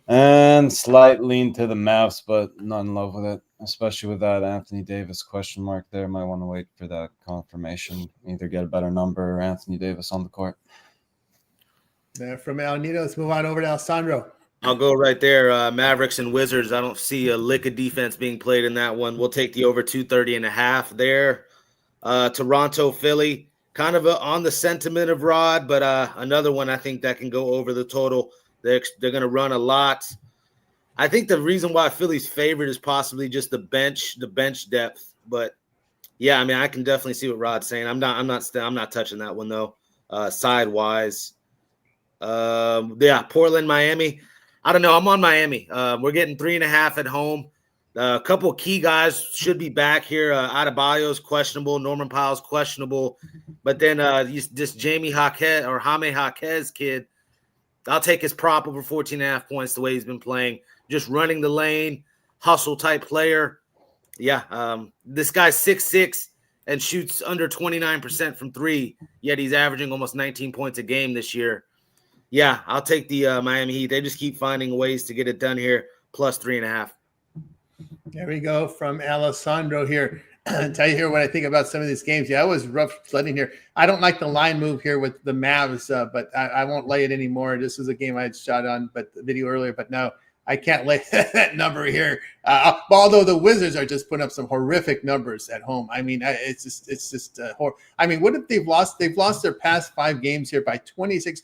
And slight lean to the Mavs, but not in love with it, especially with that Anthony Davis question mark there. Might want to wait for that confirmation. Either get a better number or Anthony Davis on the court. There from El Nido, let's move on over to Alessandro. I'll go right there. Mavericks and Wizards. I don't see a lick of defense being played in that one. We'll take the over 230.5 there. Toronto, Philly, kind of on the sentiment of Rod, but another one I think that can go over the total. They're going to run a lot. I think the reason why Philly's favorite is possibly just the bench depth. But yeah, I mean, I can definitely see what Rod's saying. I'm not touching that one though. Sidewise, yeah, Portland, Miami. I don't know. I'm on Miami. We're getting 3.5 at home. A couple of key guys should be back here. Adebayo's questionable. Norman Powell's questionable. But then this Jaime Jaquez kid I'll take his prop over 14.5 points the way he's been playing. Just running the lane, hustle type player. Yeah, this guy's 6'6" and shoots under 29% from three, yet he's averaging almost 19 points a game this year. Yeah, I'll take the Miami Heat. They just keep finding ways to get it done here, plus 3.5. There we go from Alessandro here. Tell you here what I think about some of these games. Yeah, I was rough sledding here. I don't like the line move here with the Mavs, but I won't lay it anymore. This was a game I had shot on, but the video earlier. But no, I can't lay that number here. Although the Wizards are just putting up some horrific numbers at home. I mean, it's just horrible. I mean, what if they've lost? They've lost their past 5 games here by 26.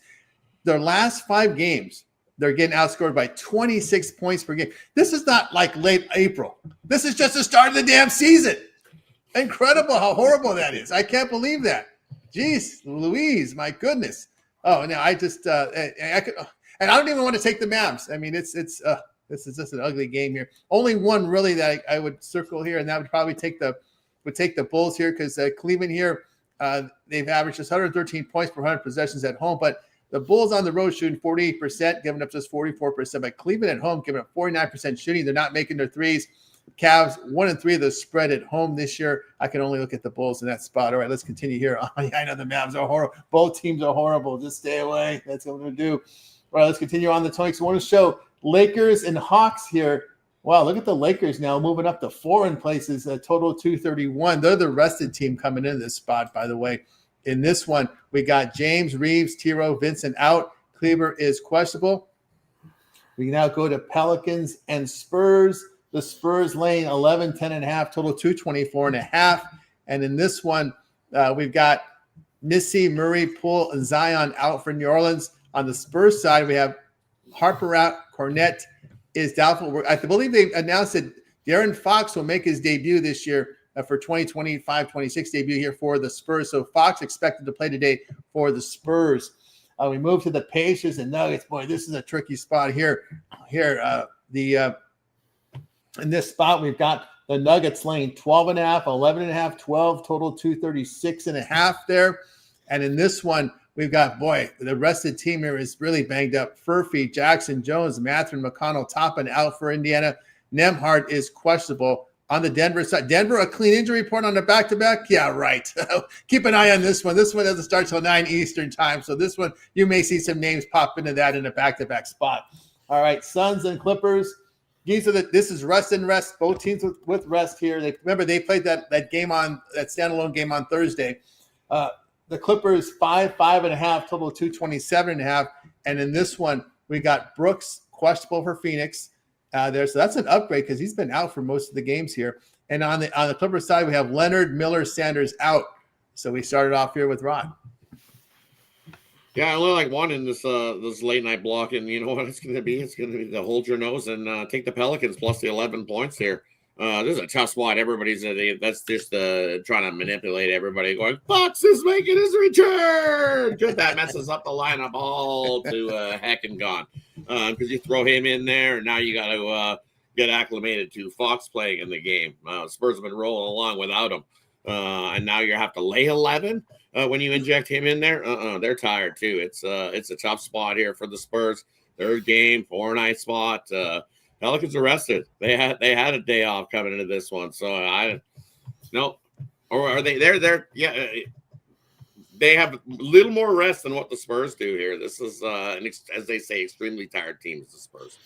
Their last 5 games, they're getting outscored by 26 points per game. This is not like late April. This is just the start of the damn season. Incredible how horrible that is. I can't believe that. Jeez, Louise, my goodness. Oh, no, I just I could, and I don't even want to take the Mavs. I mean, this is just an ugly game here. Only one really that I would circle here, and that would probably take the Bulls here because Cleveland here, they've averaged just 113 points per 100 possessions at home, but the Bulls on the road shooting 48%, giving up just 44%. But Cleveland at home giving up 49% shooting. They're not making their threes. Cavs 1-3 of the spread at home this year. I can only look at the Bulls in that spot. All right, let's continue here. I know the Mavs are horrible. Both teams are horrible. Just stay away. That's what we're going to do. All right, let's continue on the topic. So I want to show Lakers and Hawks here. Wow, look at the Lakers now moving up to 4 in places, a total 231. They're the rested team coming into this spot, by the way. In this one, we got James, Reeves, Tiro, Vincent out. Kleber is questionable. We now go to Pelicans and Spurs. The Spurs laying 11, 10.5, total 224.5. And in this one, we've got Missy, Murray, Poole, and Zion out for New Orleans. On the Spurs side, we have Harper out. Cornette is doubtful. I believe they announced that De'Aaron Fox will make his debut this year for 2025-26 debut here for the Spurs. So Fox expected to play today for the Spurs. We move to the Pacers and Nuggets. Boy, this is a tricky spot here. In this spot, we've got the Nuggets laying 12.5, 11.5, 12, total 236.5 there. And in this one, we've got, boy, the rest of the team here is really banged up. Furphy, Jackson, Jones, Mathurin, McConnell, Toppin out for Indiana. Nembhard is questionable. On the Denver side, Denver, a clean injury report on the back-to-back? Yeah, right. Keep an eye on this one. This one doesn't start till 9 Eastern time. So this one, you may see some names pop into that in a back-to-back spot. All right, Suns and Clippers. This is rest and rest. Both teams with rest here. They played that game on that standalone game on Thursday. The Clippers 5.5, total 227.5. And in this one, we got Brooks questionable for Phoenix. So that's an upgrade because he's been out for most of the games here. And on the Clippers side, we have Leonard, Miller, Sanders out. So we started off here with Rod. Yeah, I only like one in this late night block, and you know what it's going to be? It's going to be the hold your nose and take the Pelicans plus the 11 points here. This is a tough spot. Everybody's that's just trying to manipulate everybody, going Fox is making his return because that messes up the lineup all to heck and gone. Because you throw him in there, and now you got to get acclimated to Fox playing in the game. Spurs have been rolling along without him, and now you have to lay 11. When you inject him in there, they're tired too. It's a tough spot here for the Spurs. Third game, 4-night spot. Pelicans are rested. They had a day off coming into this one, so or are they? They're yeah. They have a little more rest than what the Spurs do here. This is as they say, extremely tired team is the Spurs.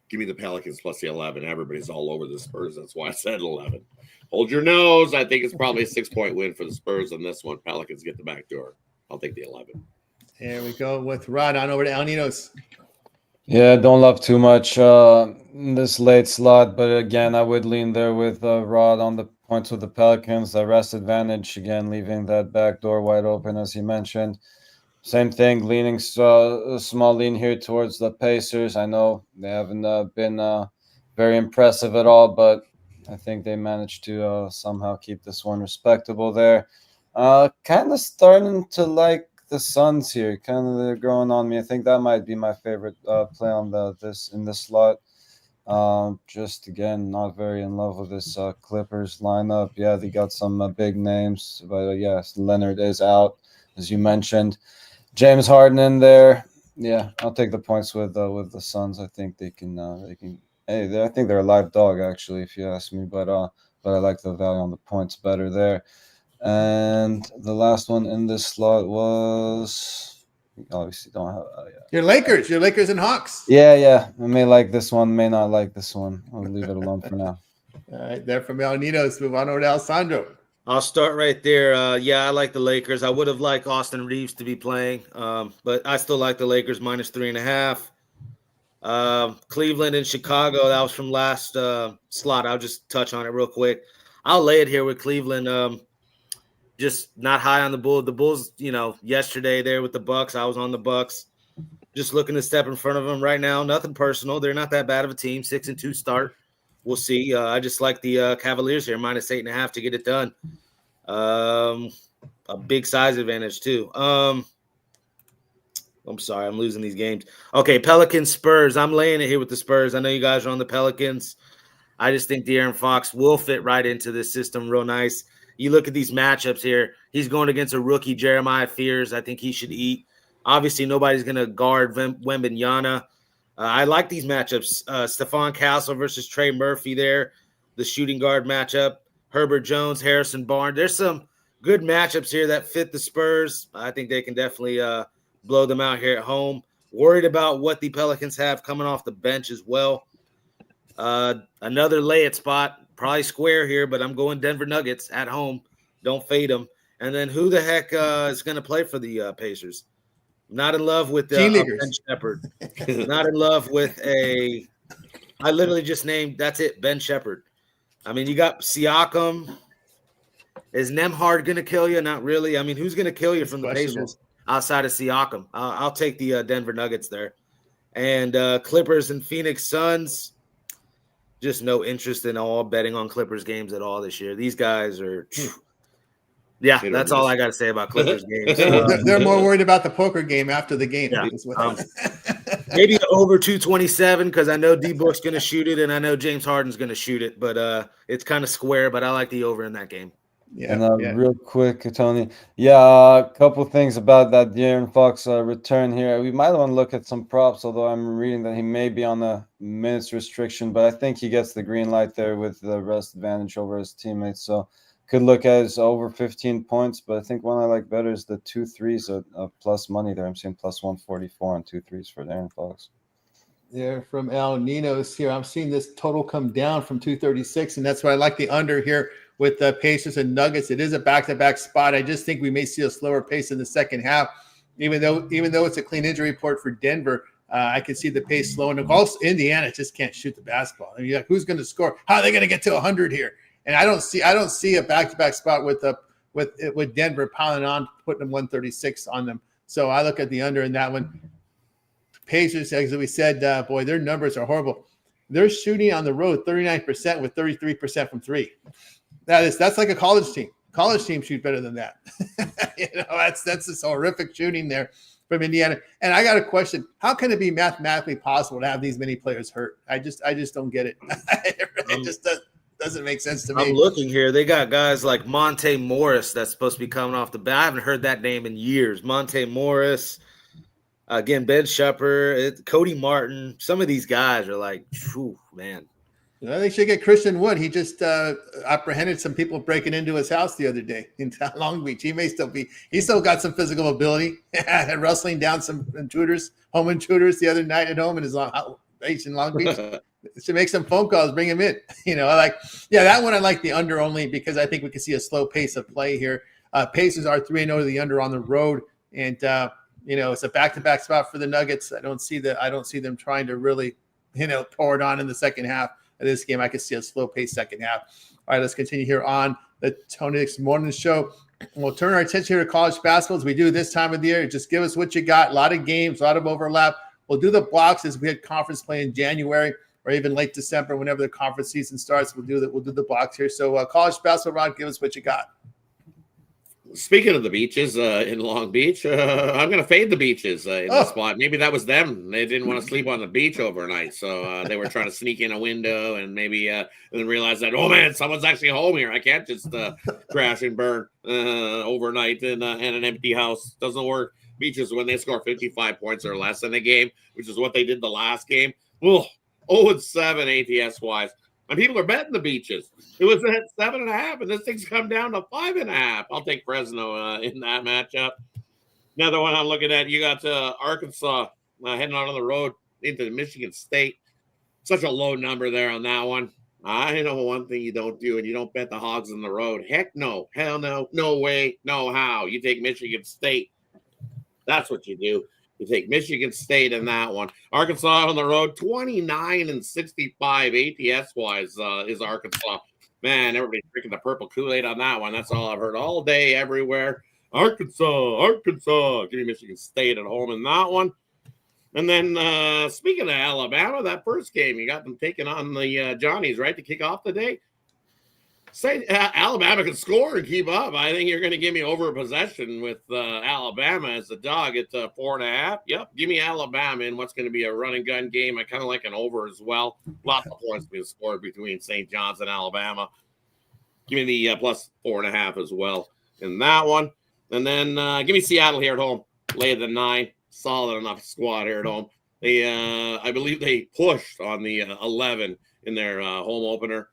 Give me the Pelicans plus the 11. Everybody's all over the Spurs. That's why I said 11. Hold your nose. I think it's probably a 6-point win for the Spurs on this one. Pelicans get the back door. I'll take the 11. There we go with Rod on over to El Ninos. Yeah, don't love too much this late slot, but again, I would lean there with Rod on the points with the Pelicans. The rest advantage, again, leaving that back door wide open, as you mentioned. Same thing, leaning a small lean here towards the Pacers. I know they haven't been very impressive at all, but I think they managed to somehow keep this one respectable there. Kind of starting to like the Suns here. Kind of they're growing on me. I think that might be my favorite play on in this slot. Just again, not very in love with this Clippers lineup. Yeah, they got some big names, but yes, Leonard is out, as you mentioned. James Harden in there. Yeah, I'll take the points with the Suns. I think they can. Hey, I think they're a live dog actually, if you ask me. But I like the value on the points better there. And the last one in this slot was obviously don't have. Your Lakers and Hawks. Yeah. I may like this one, may not like this one. I'll leave it alone for now. All right, there from El Nino. Let's move on over to Alessandro. I'll start right there. Yeah, I like the Lakers. I would have liked Austin Reeves to be playing, but I still like the Lakers minus 3.5. Cleveland and Chicago, that was from last slot. I'll just touch on it real quick. I'll lay it here with Cleveland. Just not high on the Bulls. The Bulls, yesterday there with the Bucks, I was on the Bucks. Just looking to step in front of them right now. Nothing personal. They're not that bad of a team. 6-2 start. We'll see. I just like the Cavaliers here, minus 8.5 to get it done. A big size advantage too. I'm sorry, I'm losing these games. Okay, Pelicans, Spurs. I'm laying it here with the Spurs. I know you guys are on the Pelicans. I just think De'Aaron Fox will fit right into this system real nice. You look at these matchups here. He's going against a rookie, Jeremiah Fears. I think he should eat. Obviously, nobody's going to guard Wembanyama. I like these matchups. Stephon Castle versus Trey Murphy there, the shooting guard matchup. Herbert Jones, Harrison Barnes. There's some good matchups here that fit the Spurs. I think they can definitely blow them out here at home. Worried about what the Pelicans have coming off the bench as well. Another lay it spot, probably square here, but I'm going Denver Nuggets at home. Don't fade them. And then who the heck is going to play for the Pacers? Not in love with Ben Shepherd. Not in love with I literally just named, that's it, Ben Shepherd. I mean, you got Siakam. Is Nembhard going to kill you? Not really. I mean, who's going to kill you from the Pacers outside of Siakam? I'll take the Denver Nuggets there. And Clippers and Phoenix Suns, just no interest in all betting on Clippers games at all this year. These guys are yeah, that's all I got to say about Clippers games. They're more worried about the poker game after the game. Yeah. Maybe over 227 because I know D-Book's going to shoot it and I know James Harden's going to shoot it, but it's kind of square, but I like the over in that game. Yeah, and real quick, Tony. Yeah, a couple things about that De'Aaron Fox return here. We might want to look at some props, although I'm reading that he may be on the minutes restriction, but I think he gets the green light there with the rest advantage over his teammates. So could look at his over 15 points, but I think one I like better is the 2 threes of plus money there. I'm seeing plus 144 on 2 threes for De'Aaron Fox. They're from El Nino's here. I'm seeing this total come down from 236, and that's why I like the under here with the Pacers and Nuggets. It is a back-to-back spot. I just think we may see a slower pace in the second half, even though it's a clean injury report for Denver. I can see the pace slowing. Also, Indiana just can't shoot the basketball. I mean, who's going to score? How are they going to get to 100 here? And I don't see a back-to-back spot with Denver piling on, putting them 136 on them. So I look at the under in that one. Pacers, as we said, boy, their numbers are horrible. They're shooting on the road 39% with 33% from three. That's like a college team. College teams shoot better than that. That's this horrific shooting there from Indiana. And I got a question: how can it be mathematically possible to have these many players hurt? I just don't get it. It just doesn't make sense to me. I'm looking here. They got guys like Monte Morris that's supposed to be coming off the bench. I haven't heard that name in years. Monte Morris. Again, Ben Shepherd, Cody Martin. Some of these guys are like, whew, man. They should get Christian Wood. He just apprehended some people breaking into his house the other day in Long Beach. He's still got some physical ability. Rustling down some home intruders the other night at home in his base in Long Beach. To make some phone calls, bring him in. That one I like the under only because I think we can see a slow pace of play here. Pacers are 3-0 to the under on the road, and it's a back-to-back spot for the Nuggets. I don't see them trying to really, pour it on in the second half of this game. I could see a slow-paced second half. All right, let's continue here on the Tony Nix Morning Show. We'll turn our attention here to college basketball as we do this time of the year. Just give us what you got. A lot of games, a lot of overlap. We'll do the blocks as we had conference play in January or even late December, whenever the conference season starts. We'll do the blocks here. So college basketball, Rod, give us what you got. Speaking of the beaches in Long Beach, I'm going to fade the beaches in the spot. Maybe that was them. They didn't want to sleep on the beach overnight, so they were trying to sneak in a window and maybe then realize that, oh, man, someone's actually home here. I can't just crash and burn overnight in an empty house. Doesn't work. Beaches, when they score 55 points or less in a game, which is what they did the last game, 0-7 ATS-wise. And people are betting the Beaches. It was at 7.5, and this thing's come down to 5.5. I'll take Fresno in that matchup. Another one I'm looking at, you got Arkansas heading out on the road into Michigan State. Such a low number there on that one. I know one thing you don't do, and you don't bet the Hogs on the road. Heck no. Hell no. No way. No how. You take Michigan State. That's what you do. You take Michigan State in that one. Arkansas on the road, 29-65 ATS-wise is Arkansas. Man, everybody's drinking the purple Kool-Aid on that one. That's all I've heard all day, everywhere. Arkansas. Give me Michigan State at home in that one. And then speaking of Alabama, that first game, you got them taking on the Johnnies, right, to kick off the day. Say Alabama can score and keep up. I think you're going to give me over possession with Alabama as the dog at 4.5. Yep, give me Alabama in what's going to be a run and gun game. I kind of like an over as well. Lots of points being scored between St. John's and Alabama. Give me the plus 4.5 as well in that one. And then give me Seattle here at home. Lay the 9. Solid enough squad here at home. They, I believe they pushed on the 11 in their home opener.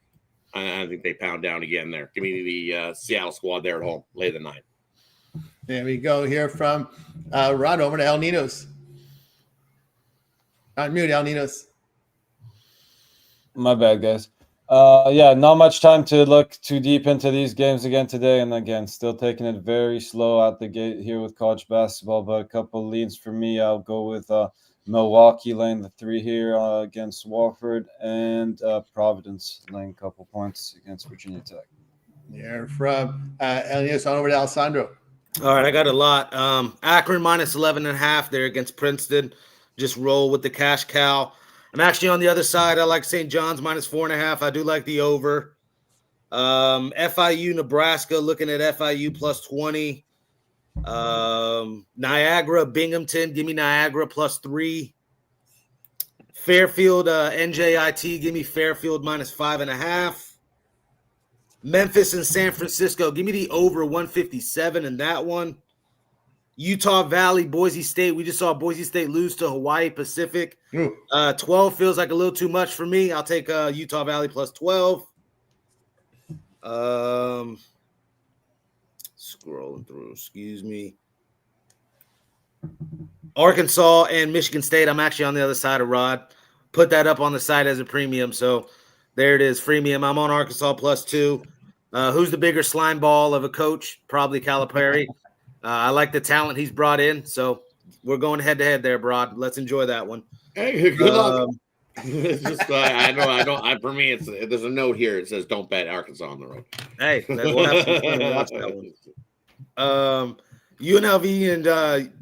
I think they pound down again there. Give me the Seattle squad there at home. Lay the 9. There we go here from Rod over to El Ninos. Unmute El Ninos. My bad, guys. Yeah, not much time to look too deep into these games again today. And again, still taking it very slow out the gate here with college basketball. But a couple leads for me. I'll go with Milwaukee laying the 3 here against Wofford, and Providence laying a couple points against Virginia Tech. Yeah, from El Ninos on over to Alessandro. All right, I got a lot. Akron minus 11.5 there against Princeton. Just roll with the cash cow. I'm actually on the other side. I like St. John's minus 4.5. I do like the over. FIU, Nebraska, looking at FIU plus 20. Niagara, Binghamton, give me Niagara plus 3. Fairfield, NJIT, give me Fairfield minus 5.5. Memphis and San Francisco, give me the over 157 in that one. Utah Valley, Boise State. We just saw Boise State lose to Hawaii Pacific. 12 feels like a little too much for me. I'll take Utah Valley plus 12. Scrolling through, excuse me. Arkansas and Michigan State. I'm actually on the other side of Rod. Put that up on the side as a premium. So there it is, freemium. I'm on Arkansas plus 2. Who's the bigger slime ball of a coach? Probably Calipari. I like the talent he's brought in. So we're going head to head there, Broad. Let's enjoy that one. Hey, good luck. It's just, I don't. For me, there's a note here. It says, "Don't bet Arkansas on the road." Hey, we'll have some fun and watch that one. UNLV and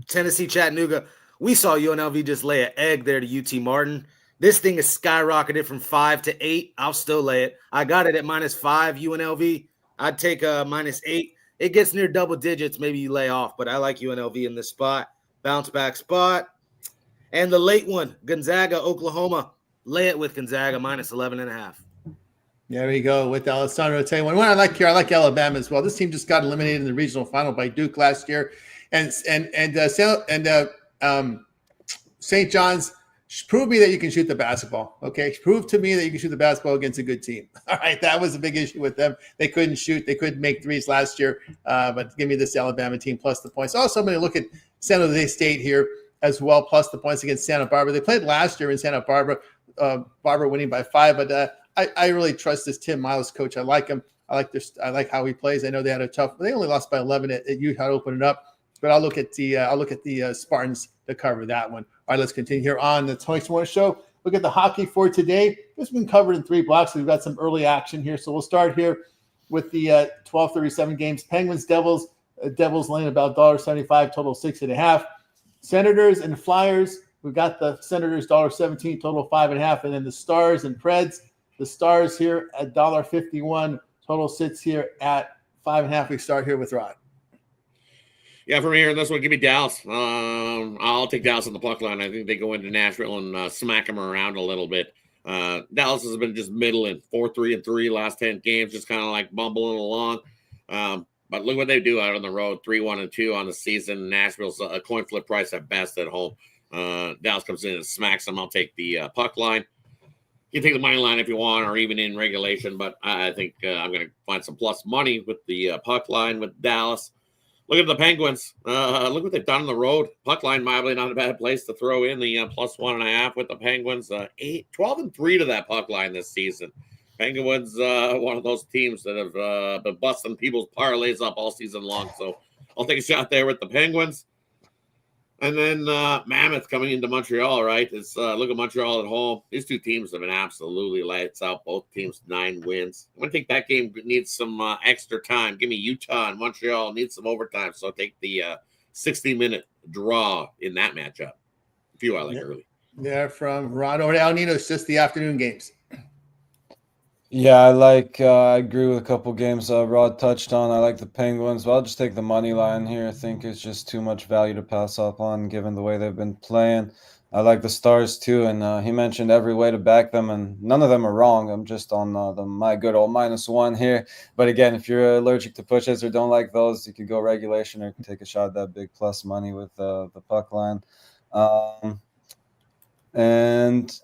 Tennessee Chattanooga. We saw UNLV just lay an egg there to UT Martin. This thing is skyrocketed from 5 to 8. I'll still lay it. I got it at minus 5 UNLV. I'd take minus 8. It gets near double digits. Maybe you lay off, but I like UNLV in this spot. Bounce back spot. And the late one, Gonzaga, Oklahoma. Lay it with Gonzaga, minus 11.5. There we go with Alessandro. I'll tell you one I like here. I like Alabama as well. This team just got eliminated in the regional final by Duke last year, and St. John's. Prove me that you can shoot the basketball. Okay, prove to me that you can shoot the basketball against a good team. All right, that was a big issue with them. They couldn't shoot. They couldn't make threes last year. But give me this Alabama team plus the points. Also, I'm going to look at San Jose State here as well, plus the points against Santa Barbara. They played last year in Santa Barbara. Barbara winning by 5, but I really trust this Tim Miles coach. I like him. I like how he plays. I know they had a tough. They only lost by 11 at Utah to open it up. But I'll look at the Spartans to cover that one. All right, let's continue here on the Tony Morning Show. Look at the hockey for today. This has been covered in 3 blocks. So we've got some early action here. So we'll start here with the 12:37 games. Penguins, Devils. Devils laying about $1.75, total 6.5. Senators and Flyers. We've got the Senators $1.17, total 5.5, and then the Stars and Preds. The Stars here at $1.51, total sits here at 5.5. We start here with Rod. Yeah, from here, this one, give me Dallas. I'll take Dallas on the puck line. I think they go into Nashville and smack them around a little bit. Dallas has been just middling, 4-3-3 last 10 games, just kind of like bumbling along. But But look what they do out on the road, 3-1-2 on the season. Nashville's a coin flip price at best at home. Dallas comes in and smacks them. I'll take the puck line. You can take the money line if you want, or even in regulation, but I think I'm going to find some plus money with the puck line with Dallas. Look at the Penguins. Look what they've done on the road. Puck line, mildly not a bad place to throw in the plus 1.5 with the Penguins. 12-3 to that puck line this season. Penguins, one of those teams that have been busting people's parlays up all season long. So I'll take a shot there with the Penguins. And then Mammoth coming into Montreal, right? It's look at Montreal at home. These two teams have been absolutely lights out. Both teams 9 wins. I'm going to think that game needs some extra time. Give me Utah and Montreal needs some overtime. So I'll take the 60-minute draw in that matchup. A few I like early. They're from Rod over to El Nino. It's just the afternoon games. Yeah, I agree with a couple games Rod touched on. I like the Penguins, but I'll just take the money line here. I think it's just too much value to pass up on given the way they've been playing. I like the Stars too, and he mentioned every way to back them, and none of them are wrong. I'm just on my good old -1 here. But again, if you're allergic to pushes or don't like those, you could go regulation or take a shot at that big plus money with the puck line. And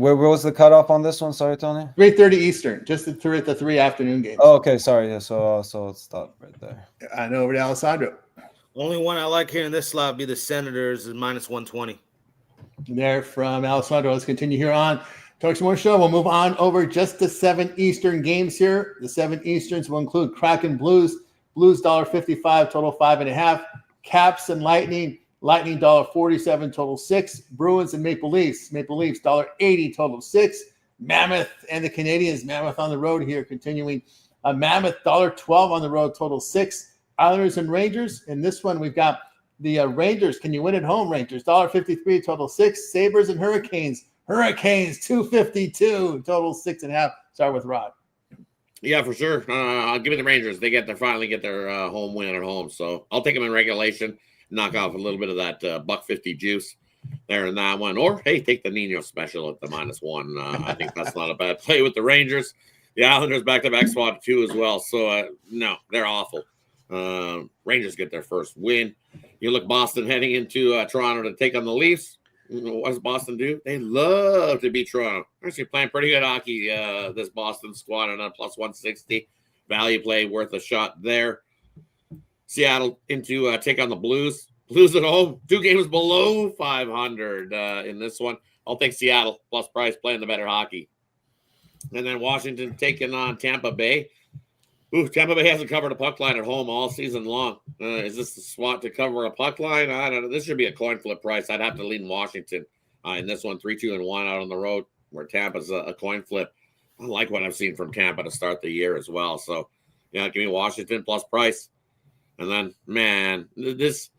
where was the cutoff on this one? Sorry, Tony. 3:30 Eastern, just the 3 afternoon games. Oh, okay. Sorry. Yeah. So let's stop right there. I know over to Alessandro. Only one I like here in this slot would be the Senators is -120. There from Alessandro. Let's continue here on. Talk some more show. We'll move on over just the 7 Eastern games here. The 7 Easterns will include Kraken Blues. Blues $1.55, total 5.5. Caps and Lightning. Lightning $1.47, total 6. Bruins and Maple Leafs. Maple Leafs $1.80, total 6. Mammoth and the Canadians. Mammoth on the road here, continuing. Mammoth $1.12 on the road, total 6. Islanders and Rangers. In this one, we've got the Rangers. Can you win at home, Rangers? $1.53, total 6. Sabres and Hurricanes. Hurricanes $2.52, total 6.5. Start with Rod. Yeah, for sure. I'll give it the Rangers. They finally get their home win at home. So I'll take them in regulation. Knock off a little bit of that $1.50 juice there in that one. Or, hey, take the Nino special at the -1. I think that's not a bad play with the Rangers. The Islanders back-to-back spot 2 as well. So, no, they're awful. Rangers get their first win. You look Boston heading into Toronto to take on the Leafs. What does Boston do? They love to beat Toronto. Actually playing pretty good hockey, this Boston squad on a +160. Value play worth a shot there. Seattle into take on the Blues. Blues at home, 2 games below 500 in this one. I'll take Seattle plus price, playing the better hockey. And then Washington taking on Tampa Bay. Tampa Bay hasn't covered a puck line at home all season long. Is this the spot to cover a puck line? I don't know. This should be a coin flip price. I'd have to lean Washington in this one, 3-2-1 out on the road, where Tampa's a coin flip. I like what I've seen from Tampa to start the year as well. So, yeah, give me Washington plus price. And then, man, this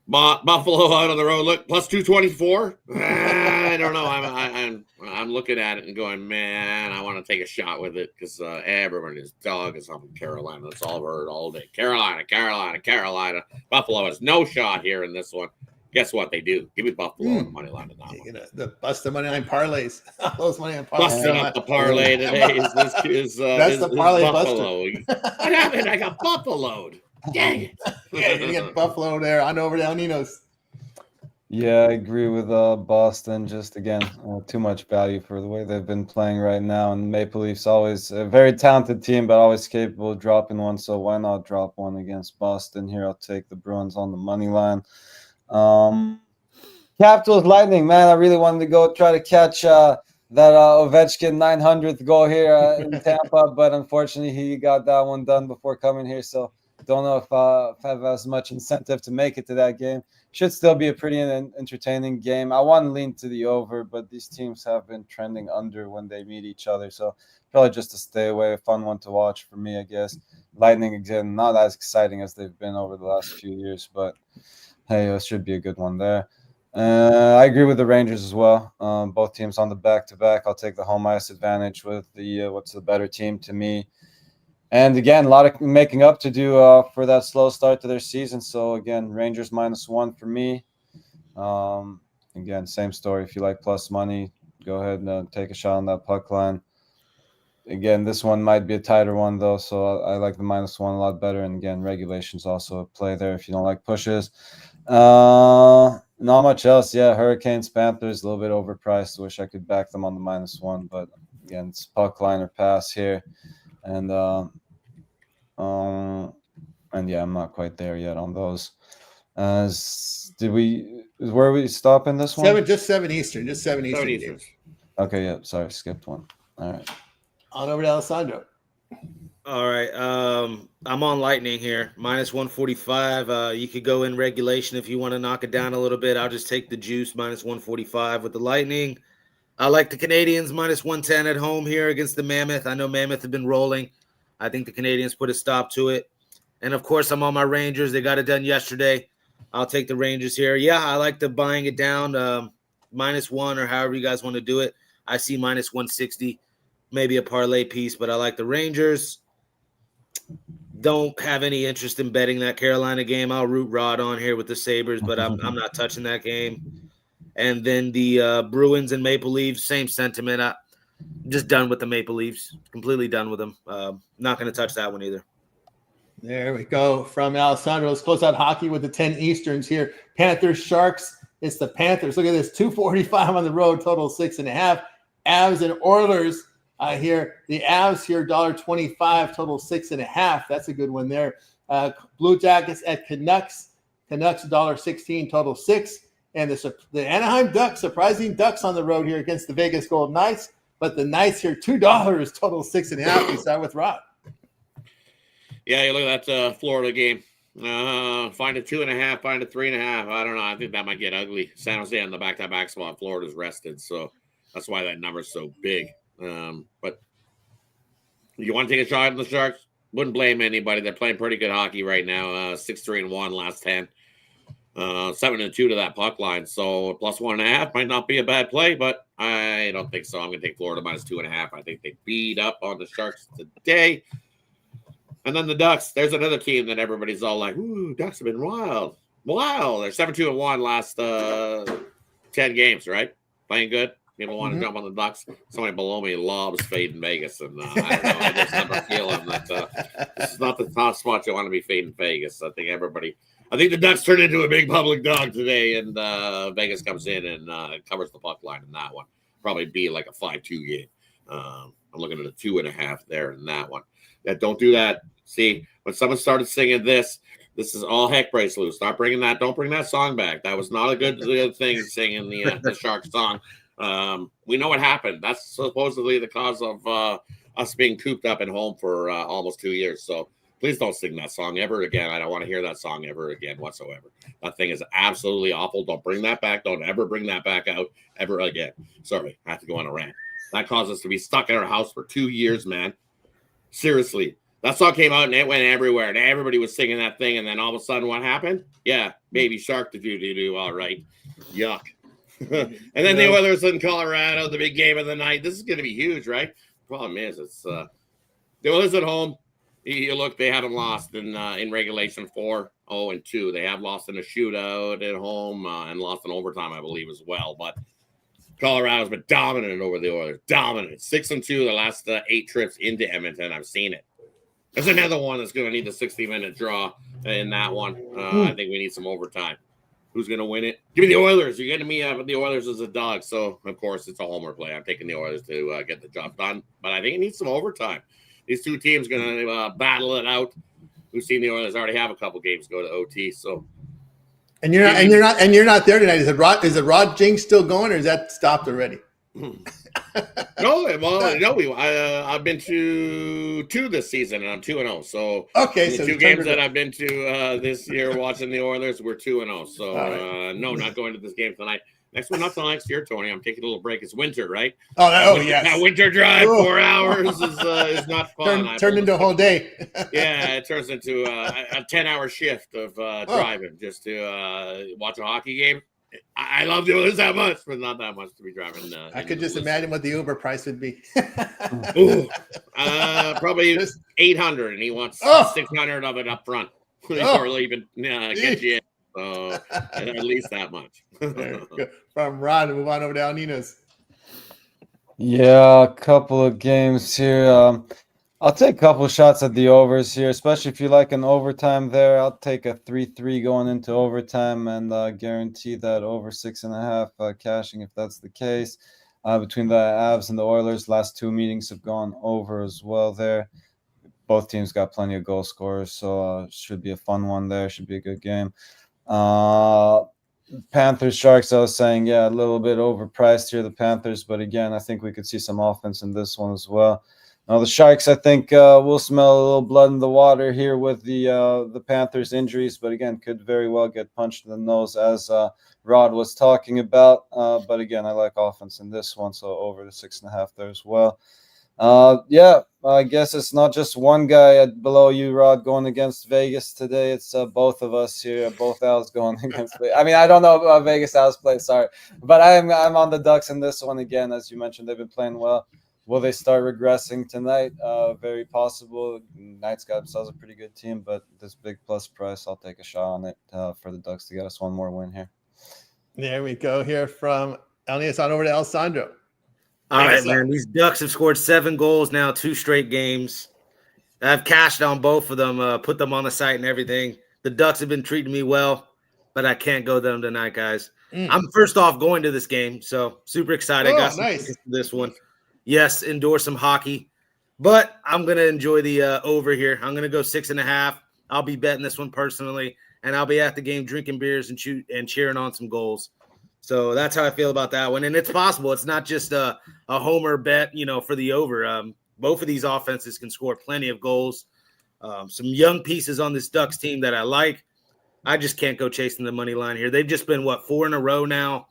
Buffalo out on the road, look, +224. I don't know. I'm looking at it and going, man, I want to take a shot with it because everyone is dog is up in Carolina. That's all I've heard all day. Carolina. Buffalo has no shot here in this one. Guess what they do? Give me Buffalo on the money line tonight. The bust the money line parlays. Those money line parlays. Busting up the parlay today is that's the parlay Buffalo. What happened? I got Buffaloed. Dang it. Yeah, you get Buffalo there on over to El Nino's. Yeah, I agree with Boston. Just, again, too much value for the way they've been playing right now. And Maple Leafs always a very talented team, but always capable of dropping one. So why not drop one against Boston here? I'll take the Bruins on the money line. Capitals Lightning, man, I really wanted to go try to catch that Ovechkin 900th goal here in Tampa, but unfortunately he got that one done before coming here. So don't know if I have as much incentive to make it to that game. Should still be a pretty entertaining game. I want to lean to the over, but these teams have been trending under when they meet each other. So probably just to stay away. A fun one to watch for me, I guess. Lightning, again, not as exciting as they've been over the last few years, but hey, it should be a good one there. I agree with the Rangers as well. Both teams on the back-to-back. I'll take the home ice advantage with the what's the better team to me. And again, a lot of making up to do for that slow start to their season. So again, Rangers -1 for me. Again, same story. If you like plus money, go ahead and take a shot on that puck line. again, this one might be a tighter one though, so I like the -1 a lot better. And again, regulations also a play there if you don't like pushes. Not much else. Yeah, Hurricanes, Panthers, a little bit overpriced. Wish I could back them on the -1, but again, it's puck line or pass here, and yeah, I'm not quite there yet on those. Where are we stopping this one? Just 7 Eastern. Just 7 Eastern. 7 Eastern. Okay, yeah, sorry, skipped one. All right. On over to Alessandro. All right. I'm on Lightning here. -145. You could go in regulation if you want to knock it down a little bit. I'll just take the juice -145 with the Lightning. I like the Canadians -110 at home here against the Mammoth. I know Mammoth have been rolling. I think the Canadians put a stop to it. And of course, I'm on my Rangers. They got it done yesterday. I'll take the Rangers here. Yeah, I like the buying it down -1 or however you guys want to do it. I see -160, maybe a parlay piece, but I like the Rangers. Don't have any interest in betting that Carolina game. I'll root Rod on here with the Sabres, but I'm not touching that game. And then the Bruins and Maple Leafs, same sentiment. I'm just done with the Maple Leafs. Completely done with them. Not going to touch that one either. There we go from Alessandro. Let's close out hockey with the 10 Easterns here. Panthers, Sharks. It's the Panthers. Look at this, 245 on the road, total 6.5. Avs and Oilers here. The Avs here, $1.25, total 6.5. That's a good one there. Blue Jackets at Canucks. Canucks $1.16, total 6. And the Anaheim Ducks, surprising Ducks on the road here against the Vegas Golden Knights. But the Knights here, $2, total 6.5. We start with Rob. Yeah, you look at that Florida game. Find a 2.5, find a 3.5. I don't know. I think that might get ugly. San Jose on the back-to-back spot. Florida's rested, so that's why that number's so big. But you want to take a shot at the Sharks? Wouldn't blame anybody. They're playing pretty good hockey right now. 6-3-1 last 10. 7-2 to that puck line. So +1.5 might not be a bad play, but I don't think so. I'm going to take Florida -2.5. I think they beat up on the Sharks today. And then the Ducks, there's another team that everybody's all like, ooh, Ducks have been wild. Wow. They're 7-2-1 last 10 games, right? Playing good. People want to jump on the Ducks. Somebody below me lobs fade in Vegas. And I don't know. I just have a feeling that this is not the top spot you want to be fading Vegas. I think the Ducks turned into a big public dog today, and Vegas comes in and covers the puck line in that one. Probably be like a 5-2 game. I'm looking at a 2.5 there in that one. Yeah, don't do that. See, when someone started singing this is all heck breaks loose. Stop bringing that. Don't bring that song back. That was not a good thing, singing the Shark song. We know what happened. That's supposedly the cause of us being cooped up at home for almost 2 years. So please don't sing that song ever again. I don't want to hear that song ever again whatsoever. That thing is absolutely awful. Don't bring that back. Don't ever bring that back out ever again. Sorry, I have to go on a rant. That caused us to be stuck in our house for 2 years, man. Seriously. That song came out and it went everywhere and everybody was singing that thing. And then all of a sudden what happened? Yeah, Baby Shark do all right. Yuck. And then the Oilers in Colorado, the big game of the night. This is going to be huge, right? Problem is, it's the Oilers at home. You look, they haven't lost in regulation 4-0-2. They have lost in a shootout at home and lost in overtime, I believe, as well. But Colorado's been dominant over the Oilers. Dominant. 6-2 the last 8 trips into Edmonton. I've seen it. There's another one that's going to need the 60-minute draw in that one. I think we need some overtime. Who's going to win it? Give me the Oilers. You're getting me with the Oilers as a dog. So, of course, it's a homer play. I'm taking the Oilers to get the job done. But I think it needs some overtime. These two teams going to battle it out. We've seen the Oilers already have a couple games go to OT. So, and you're not there tonight. Is it Rod Jinx still going, or is that stopped already? No, I've been to 2 this season, and I'm 2-0. So okay, the 2 games that I've been to this year watching the Oilers, we're 2-0. So right. No, not going to this game tonight. Next one, not till next year, Tony. I'm taking a little break. It's winter, right? Yes. That winter drive, 4 hours is not fun. Turned into a whole day. Yeah, it turns into a 10-hour shift of driving just to watch a hockey game. I love the Oilers that much, but not that much to be driving. I could just imagine what the Uber price would be. Probably $800, and he wants $600 of it up front before he'll even get you in. So at least that much. From Ron, move on over to Al Nino's. Yeah, a couple of games here. I'll take a couple of shots at the overs here, especially if you like an overtime there. I'll take a 3-3 going into overtime and guarantee that over 6.5 cashing if that's the case. Between the Avs and the Oilers, last two meetings have gone over as well there. Both teams got plenty of goal scorers, so should be a fun one there. Should be a good game. Panthers, Sharks, I was saying, yeah, a little bit overpriced here, the Panthers, but again, I think we could see some offense in this one as well. Now, the Sharks, I think, will smell a little blood in the water here with the Panthers' injuries, but again, could very well get punched in the nose, as Rod was talking about. But again, I like offense in this one, so over the 6.5 there as well. Yeah, I guess it's not just one guy below you, Rod, going against Vegas today. It's both of us here, both Al's going against Vegas. I mean, I don't know about Vegas Al's play, sorry. But I'm on the Ducks in this one again. As you mentioned, they've been playing well. Will they start regressing tonight? Very possible. Knights got themselves a pretty good team, but this big plus price, I'll take a shot on it for the Ducks to get us one more win here. There we go here from Elnias on over to Alessandro. All right, man. These Ducks have scored 7 goals now, 2 straight games. I've cashed on both of them, put them on the site and everything. The Ducks have been treating me well, but I can't go them tonight, guys. I'm first off going to this game, so super excited. Oh, got some nice. tickets to this one. Yes, endorse some hockey, but I'm going to enjoy the over here. I'm going to go 6.5. I'll be betting this one personally, and I'll be at the game drinking beers and cheering on some goals. So that's how I feel about that one. And it's possible. It's not just a homer bet, for the over. Both of these offenses can score plenty of goals. Some young pieces on this Ducks team that I like. I just can't go chasing the money line here. They've just been, 4 in a row now.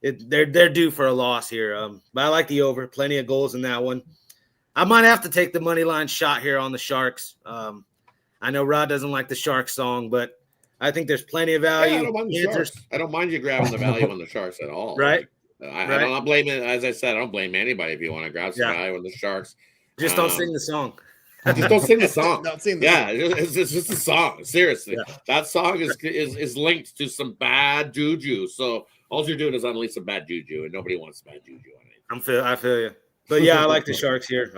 They're due for a loss here. But I like the over. Plenty of goals in that one. I might have to take the money line shot here on the Sharks. I know Rod doesn't like the Sharks song, but I think there's plenty of value. Yeah, I don't mind the Sharks. I don't mind you grabbing the value on the Sharks at all. Right. I don't blame it. As I said, I don't blame anybody if you want to grab some value on the Sharks. Just don't sing the song. Just don't sing the song. Don't sing the it's just a song. Seriously, that song is linked to some bad juju. So all you're doing is unleash some bad juju, and nobody wants bad juju on it. I feel you. But yeah, I like the Sharks here.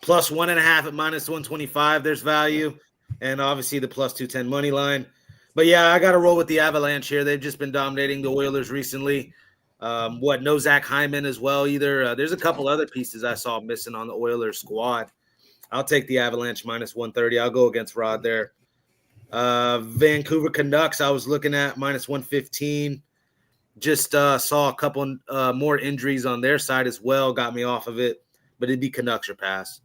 Plus 1.5 at minus 125. There's value, and obviously the plus 210 money line. But yeah, I got to roll with the Avalanche here. They've just been dominating the Oilers recently. No Zach Hyman as well either. There's a couple other pieces I saw missing on the Oilers squad. I'll take the Avalanche minus 130. I'll go against Rod there. Vancouver Canucks, I was looking at minus 115. Just saw a couple more injuries on their side as well. Got me off of it. But it'd be Canucks or pass.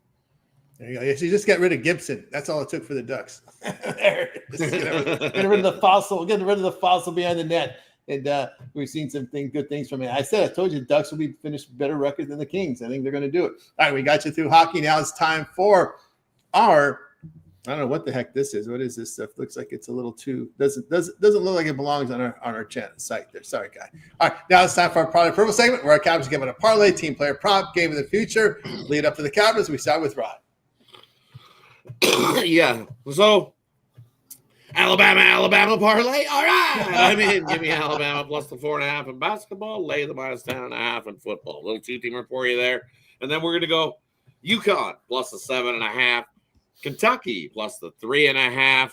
There you go. Yes, you just got rid of Gibson. That's all it took for the Ducks. There. Just get rid of the fossil. Get rid of the fossil behind the net. And we've seen some good things from it. I told you the Ducks will be finished better record than the Kings. I think they're going to do it. All right, we got you through hockey. Now it's time for our I don't know what the heck this is. What is this stuff? Looks like it's a little too doesn't look like it belongs on our channel site there. Sorry, guy. All right, now it's time for our parlay purple segment where our captains give it a parlay, team player prop, game of the future. Lead up to the captains. We start with Rod. Yeah. So Alabama parlay. All right. I mean, give me Alabama plus the 4.5 in basketball, lay the minus 10.5 in football. Little 2-teamer for you there. And then we're gonna go UConn plus the 7.5. Kentucky plus the 3.5,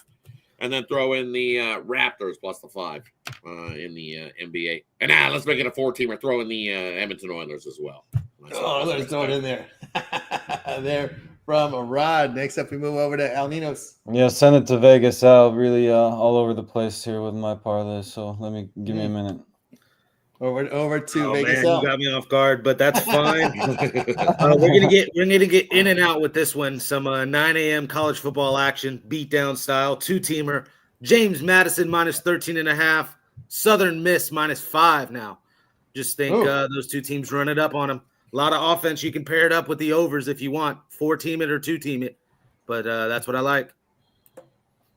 and then throw in the Raptors plus the 5 in the NBA. And now let's make it a 4-teamer. Throw in the Edmonton Oilers as well. Let's throw it in there. There from Rod. Next up, we move over to Al Ninos. Yeah, send it to Vegas. Al, really all over the place here with my parlay. So give me a minute. Over to Vegas. Man, you got me off guard, but that's fine. We're gonna get in and out with this one. Some 9 a.m. college football action, beatdown style, 2-teamer. James Madison minus 13.5. Southern Miss minus 5 now. Just think those two teams run it up on them. A lot of offense. You can pair it up with the overs if you want. 4-team it or 2-team it. But that's what I like.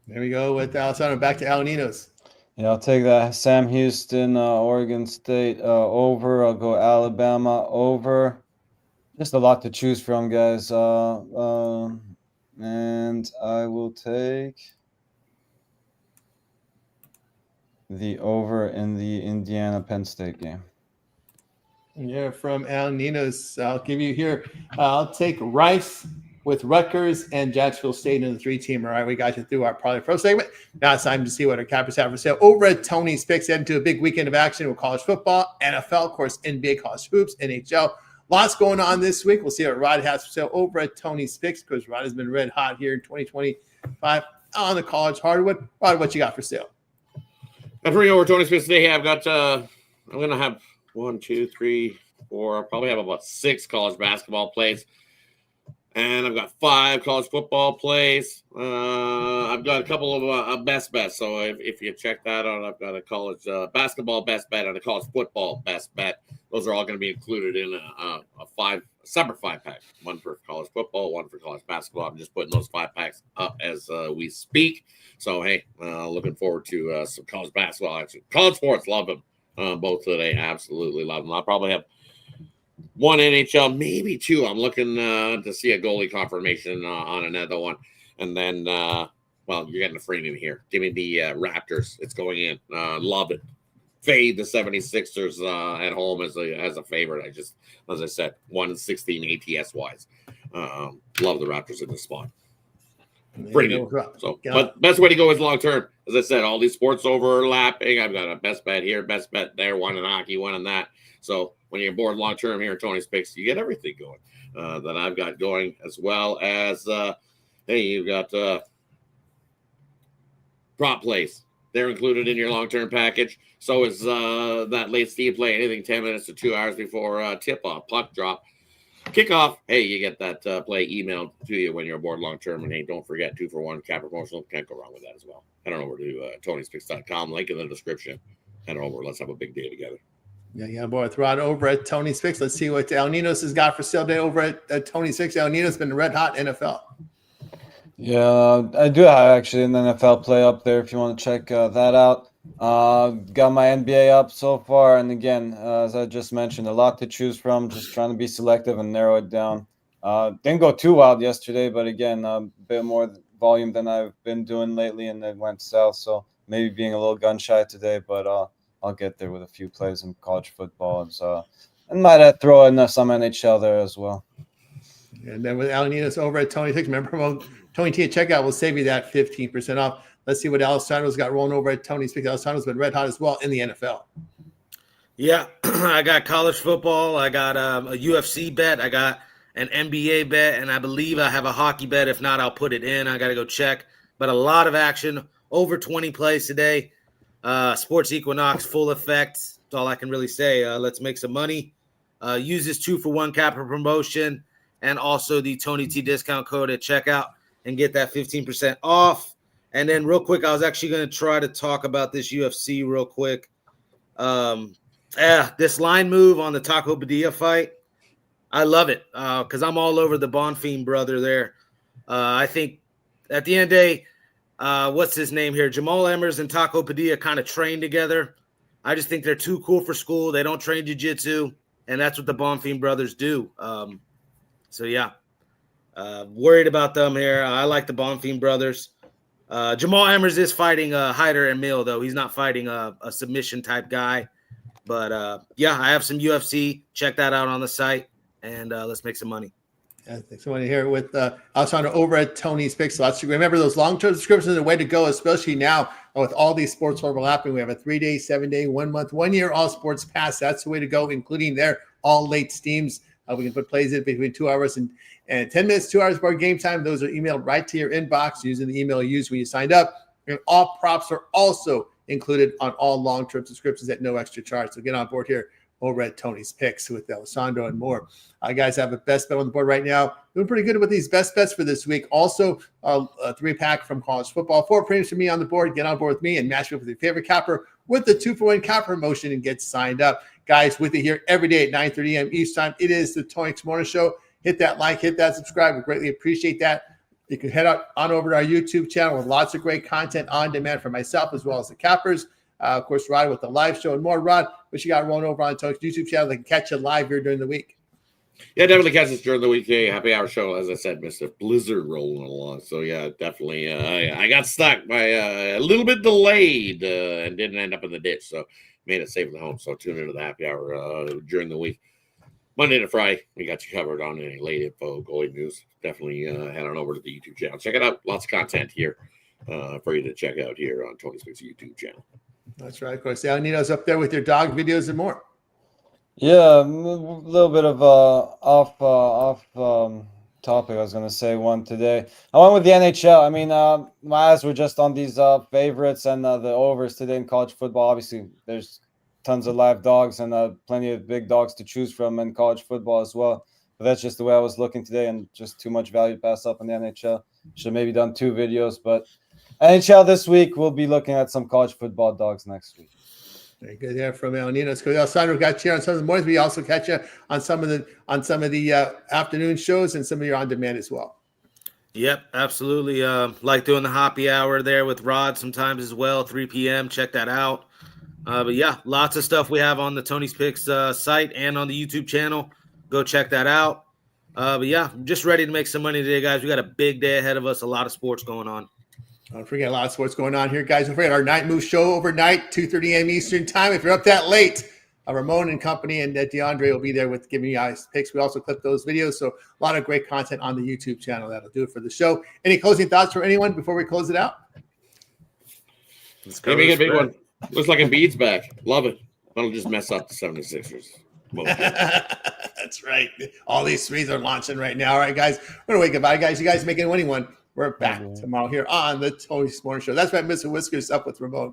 There we go with Alessandro. Back to Al Ninos. Yeah, I'll take that. Sam Houston, Oregon State over. I'll go Alabama over. Just a lot to choose from, guys. And I will take the over in the Indiana Penn State game. Yeah, from Al Nino's. I'll give you here. I'll take Rice with Rutgers and Jacksonville State in the 3-team. All right, we got you through our probably pro segment. Now it's time to see what our cappers have for sale. Over at Tony's Picks, heading to a big weekend of action with college football, NFL, of course, NBA, college hoops, NHL. Lots going on this week. We'll see what Rod has for sale over at Tony's Picks, because Rod has been red hot here in 2025 on the college hardwood. Rod, what you got for sale? I'm bringing over Tony's Picks today. I've got, I'm going to have 1, 2, 3, 4. I'll probably have about 6 college basketball plays. And I've got 5 college football plays. I've got a couple of best bets. So if you check that out, I've got a college basketball best bet and a college football best bet. Those are all going to be included in a separate 5-pack. One for college football, one for college basketball. I'm just putting those 5 packs up as we speak. So, hey, looking forward to some college basketball action. College sports, love them. Both today, absolutely love them. I'll probably have 1 NHL, maybe 2. I'm looking to see a goalie confirmation on another one. And then, well, you're getting a freebie here. Give me the Raptors. It's going in. Love it. Fade the 76ers at home as a favorite. As I said, 116 ATS wise. Love the Raptors in this spot. So, but best way to go is long term. As I said, all these sports overlapping. I've got a best bet here, best bet there, one in hockey, one in that. So when you're bored long term here at Tony's Picks, you get everything going that I've got going, as well as hey, you've got prop plays. They're included in your long term package. So is that late Steve play, anything 10 minutes to 2 hours before tip off, puck drop. Kickoff, hey, you get that play emailed to you when you're aboard long term. And hey, don't forget 2-for-1 cap promotional. Can't go wrong with that as well. Head on over to Tony'sPicks.com. Link in the description. Head over. Let's have a big day together. Yeah, boy, with Rod over at Tony's Picks. Let's see what El Nino's has got for sale today over at Tony's Picks. El Nino's been red hot NFL. Yeah, I do have actually an NFL play up there if you want to check that out. Got my NBA up so far, and again, as I just mentioned, a lot to choose from. Just trying to be selective and narrow it down. Didn't go too wild yesterday, but again, a bit more volume than I've been doing lately, and it went south. So maybe being a little gun shy today, but I'll get there with a few plays in college football, and might throw in some NHL there as well. And then with Al Nino's over at Tony Picks, remember Tony T at checkout will save you that 15% off. Let's see what Alessandro's got rolling over at Tony's Picks. Alessandro's been red hot as well in the NFL. Yeah, I got college football. I got a UFC bet. I got an NBA bet, and I believe I have a hockey bet. If not, I'll put it in. I got to go check. But a lot of action, over 20 plays today. Sports Equinox, full effect. That's all I can really say. Let's make some money. Use this 2-for-1 capper promotion and also the Tony T discount code at checkout and get that 15% off. And then real quick, I was actually going to try to talk about this UFC real quick. This line move on the Taco Padilla fight, I love it because I'm all over the Bonfim brother there. I think at the end of the day, what's his name here? Jamal Emmers and Taco Padilla kind of train together. I just think they're too cool for school. They don't train jiu-jitsu, and that's what the Bonfim brothers do. Worried about them here. I like the Bonfim brothers. Jamal Emmers is fighting Hyder and Mill, though. He's not fighting a submission type guy. But, I have some UFC. Check that out on the site, and let's make some money. Yeah, thanks for here with Alessandro over at Tony's Picks. Lots to remember. Those long-term subscriptions are the way to go, especially now with all these sports overlapping. We have a 3-day, 7-day, 1 month, 1 year all sports pass. That's the way to go, including their all late steams. We can put plays in between 2 hours and 10 minutes, 2 hours before game time. Those are emailed right to your inbox using the email you used when you signed up. And all props are also included on all long-term subscriptions at no extra charge. So get on board here over at Tony's Picks with Alessandro and more. Guys, have a best bet on the board right now. Doing pretty good with these best bets for this week. Also, a 3-pack from college football. 4 premiums for me on the board. Get on board with me and match me up with your favorite capper with the 2-for-1 capper promotion and get signed up. Guys, with it here every day at 9:30 a.m. East time. It is the Tony Morning Show. Hit that like, hit that subscribe. We greatly appreciate that. You can head on over to our YouTube channel with lots of great content on demand for myself as well as the cappers. Of course, Rod with the live show and more. Rod, what you got rolling over on Tony's YouTube channel? They can catch you live here during the week. Yeah, definitely catch us during the week. Hey, happy hour show, as I said, Mr. Blizzard rolling along. So, yeah, definitely. I got stuck by a little bit delayed and didn't end up in the ditch. So, made it safe at home. So, tune into the happy hour during the week. Monday to Friday, we got you covered on any late info, goalie news. Definitely head on over to the YouTube channel. Check it out. Lots of content here for you to check out here on Tony Speaks YouTube channel. That's right. Of course, Nino's up there with your dog videos and more. Yeah, a little bit of off topic. I was going to say one today. I went with the NHL. I mean, my eyes were just on these favorites and the overs today in college football. Obviously, there's tons of live dogs and plenty of big dogs to choose from in college football as well. But that's just the way I was looking today, and just too much value to pass up in the NHL. Should have maybe done 2 videos, but NHL this week. We'll be looking at some college football dogs next week. Very good there from El Nino. So Alessandro got you on some of the mornings. We also catch you on some of the afternoon shows and some of your on demand as well. Yep, absolutely. Like doing the happy hour there with Rod sometimes as well, 3 p.m. Check that out. But yeah, lots of stuff we have on the Tony's Picks site and on the YouTube channel. Go check that out. But yeah, I'm just ready to make some money today, guys. We got a big day ahead of us. A lot of sports going on. Don't forget, a lot of sports going on here, guys. Don't forget our Night Move show overnight, 2:30 a.m. Eastern time. If you're up that late, Ramon and company and DeAndre will be there with giving you guys picks. We also clip those videos, so a lot of great content on the YouTube channel. That'll do it for the show. Any closing thoughts for anyone before we close it out? Let's make a big one. Looks like Embiid's back. Love it. That'll just mess up the 76ers. That's right. All these threes are launching right now. All right, guys. We're going to wake up. Bye, guys. You guys make a winning one. We're back tomorrow here on the Tony Morning Show. That's right, Mr. Whiskers up with Ramon.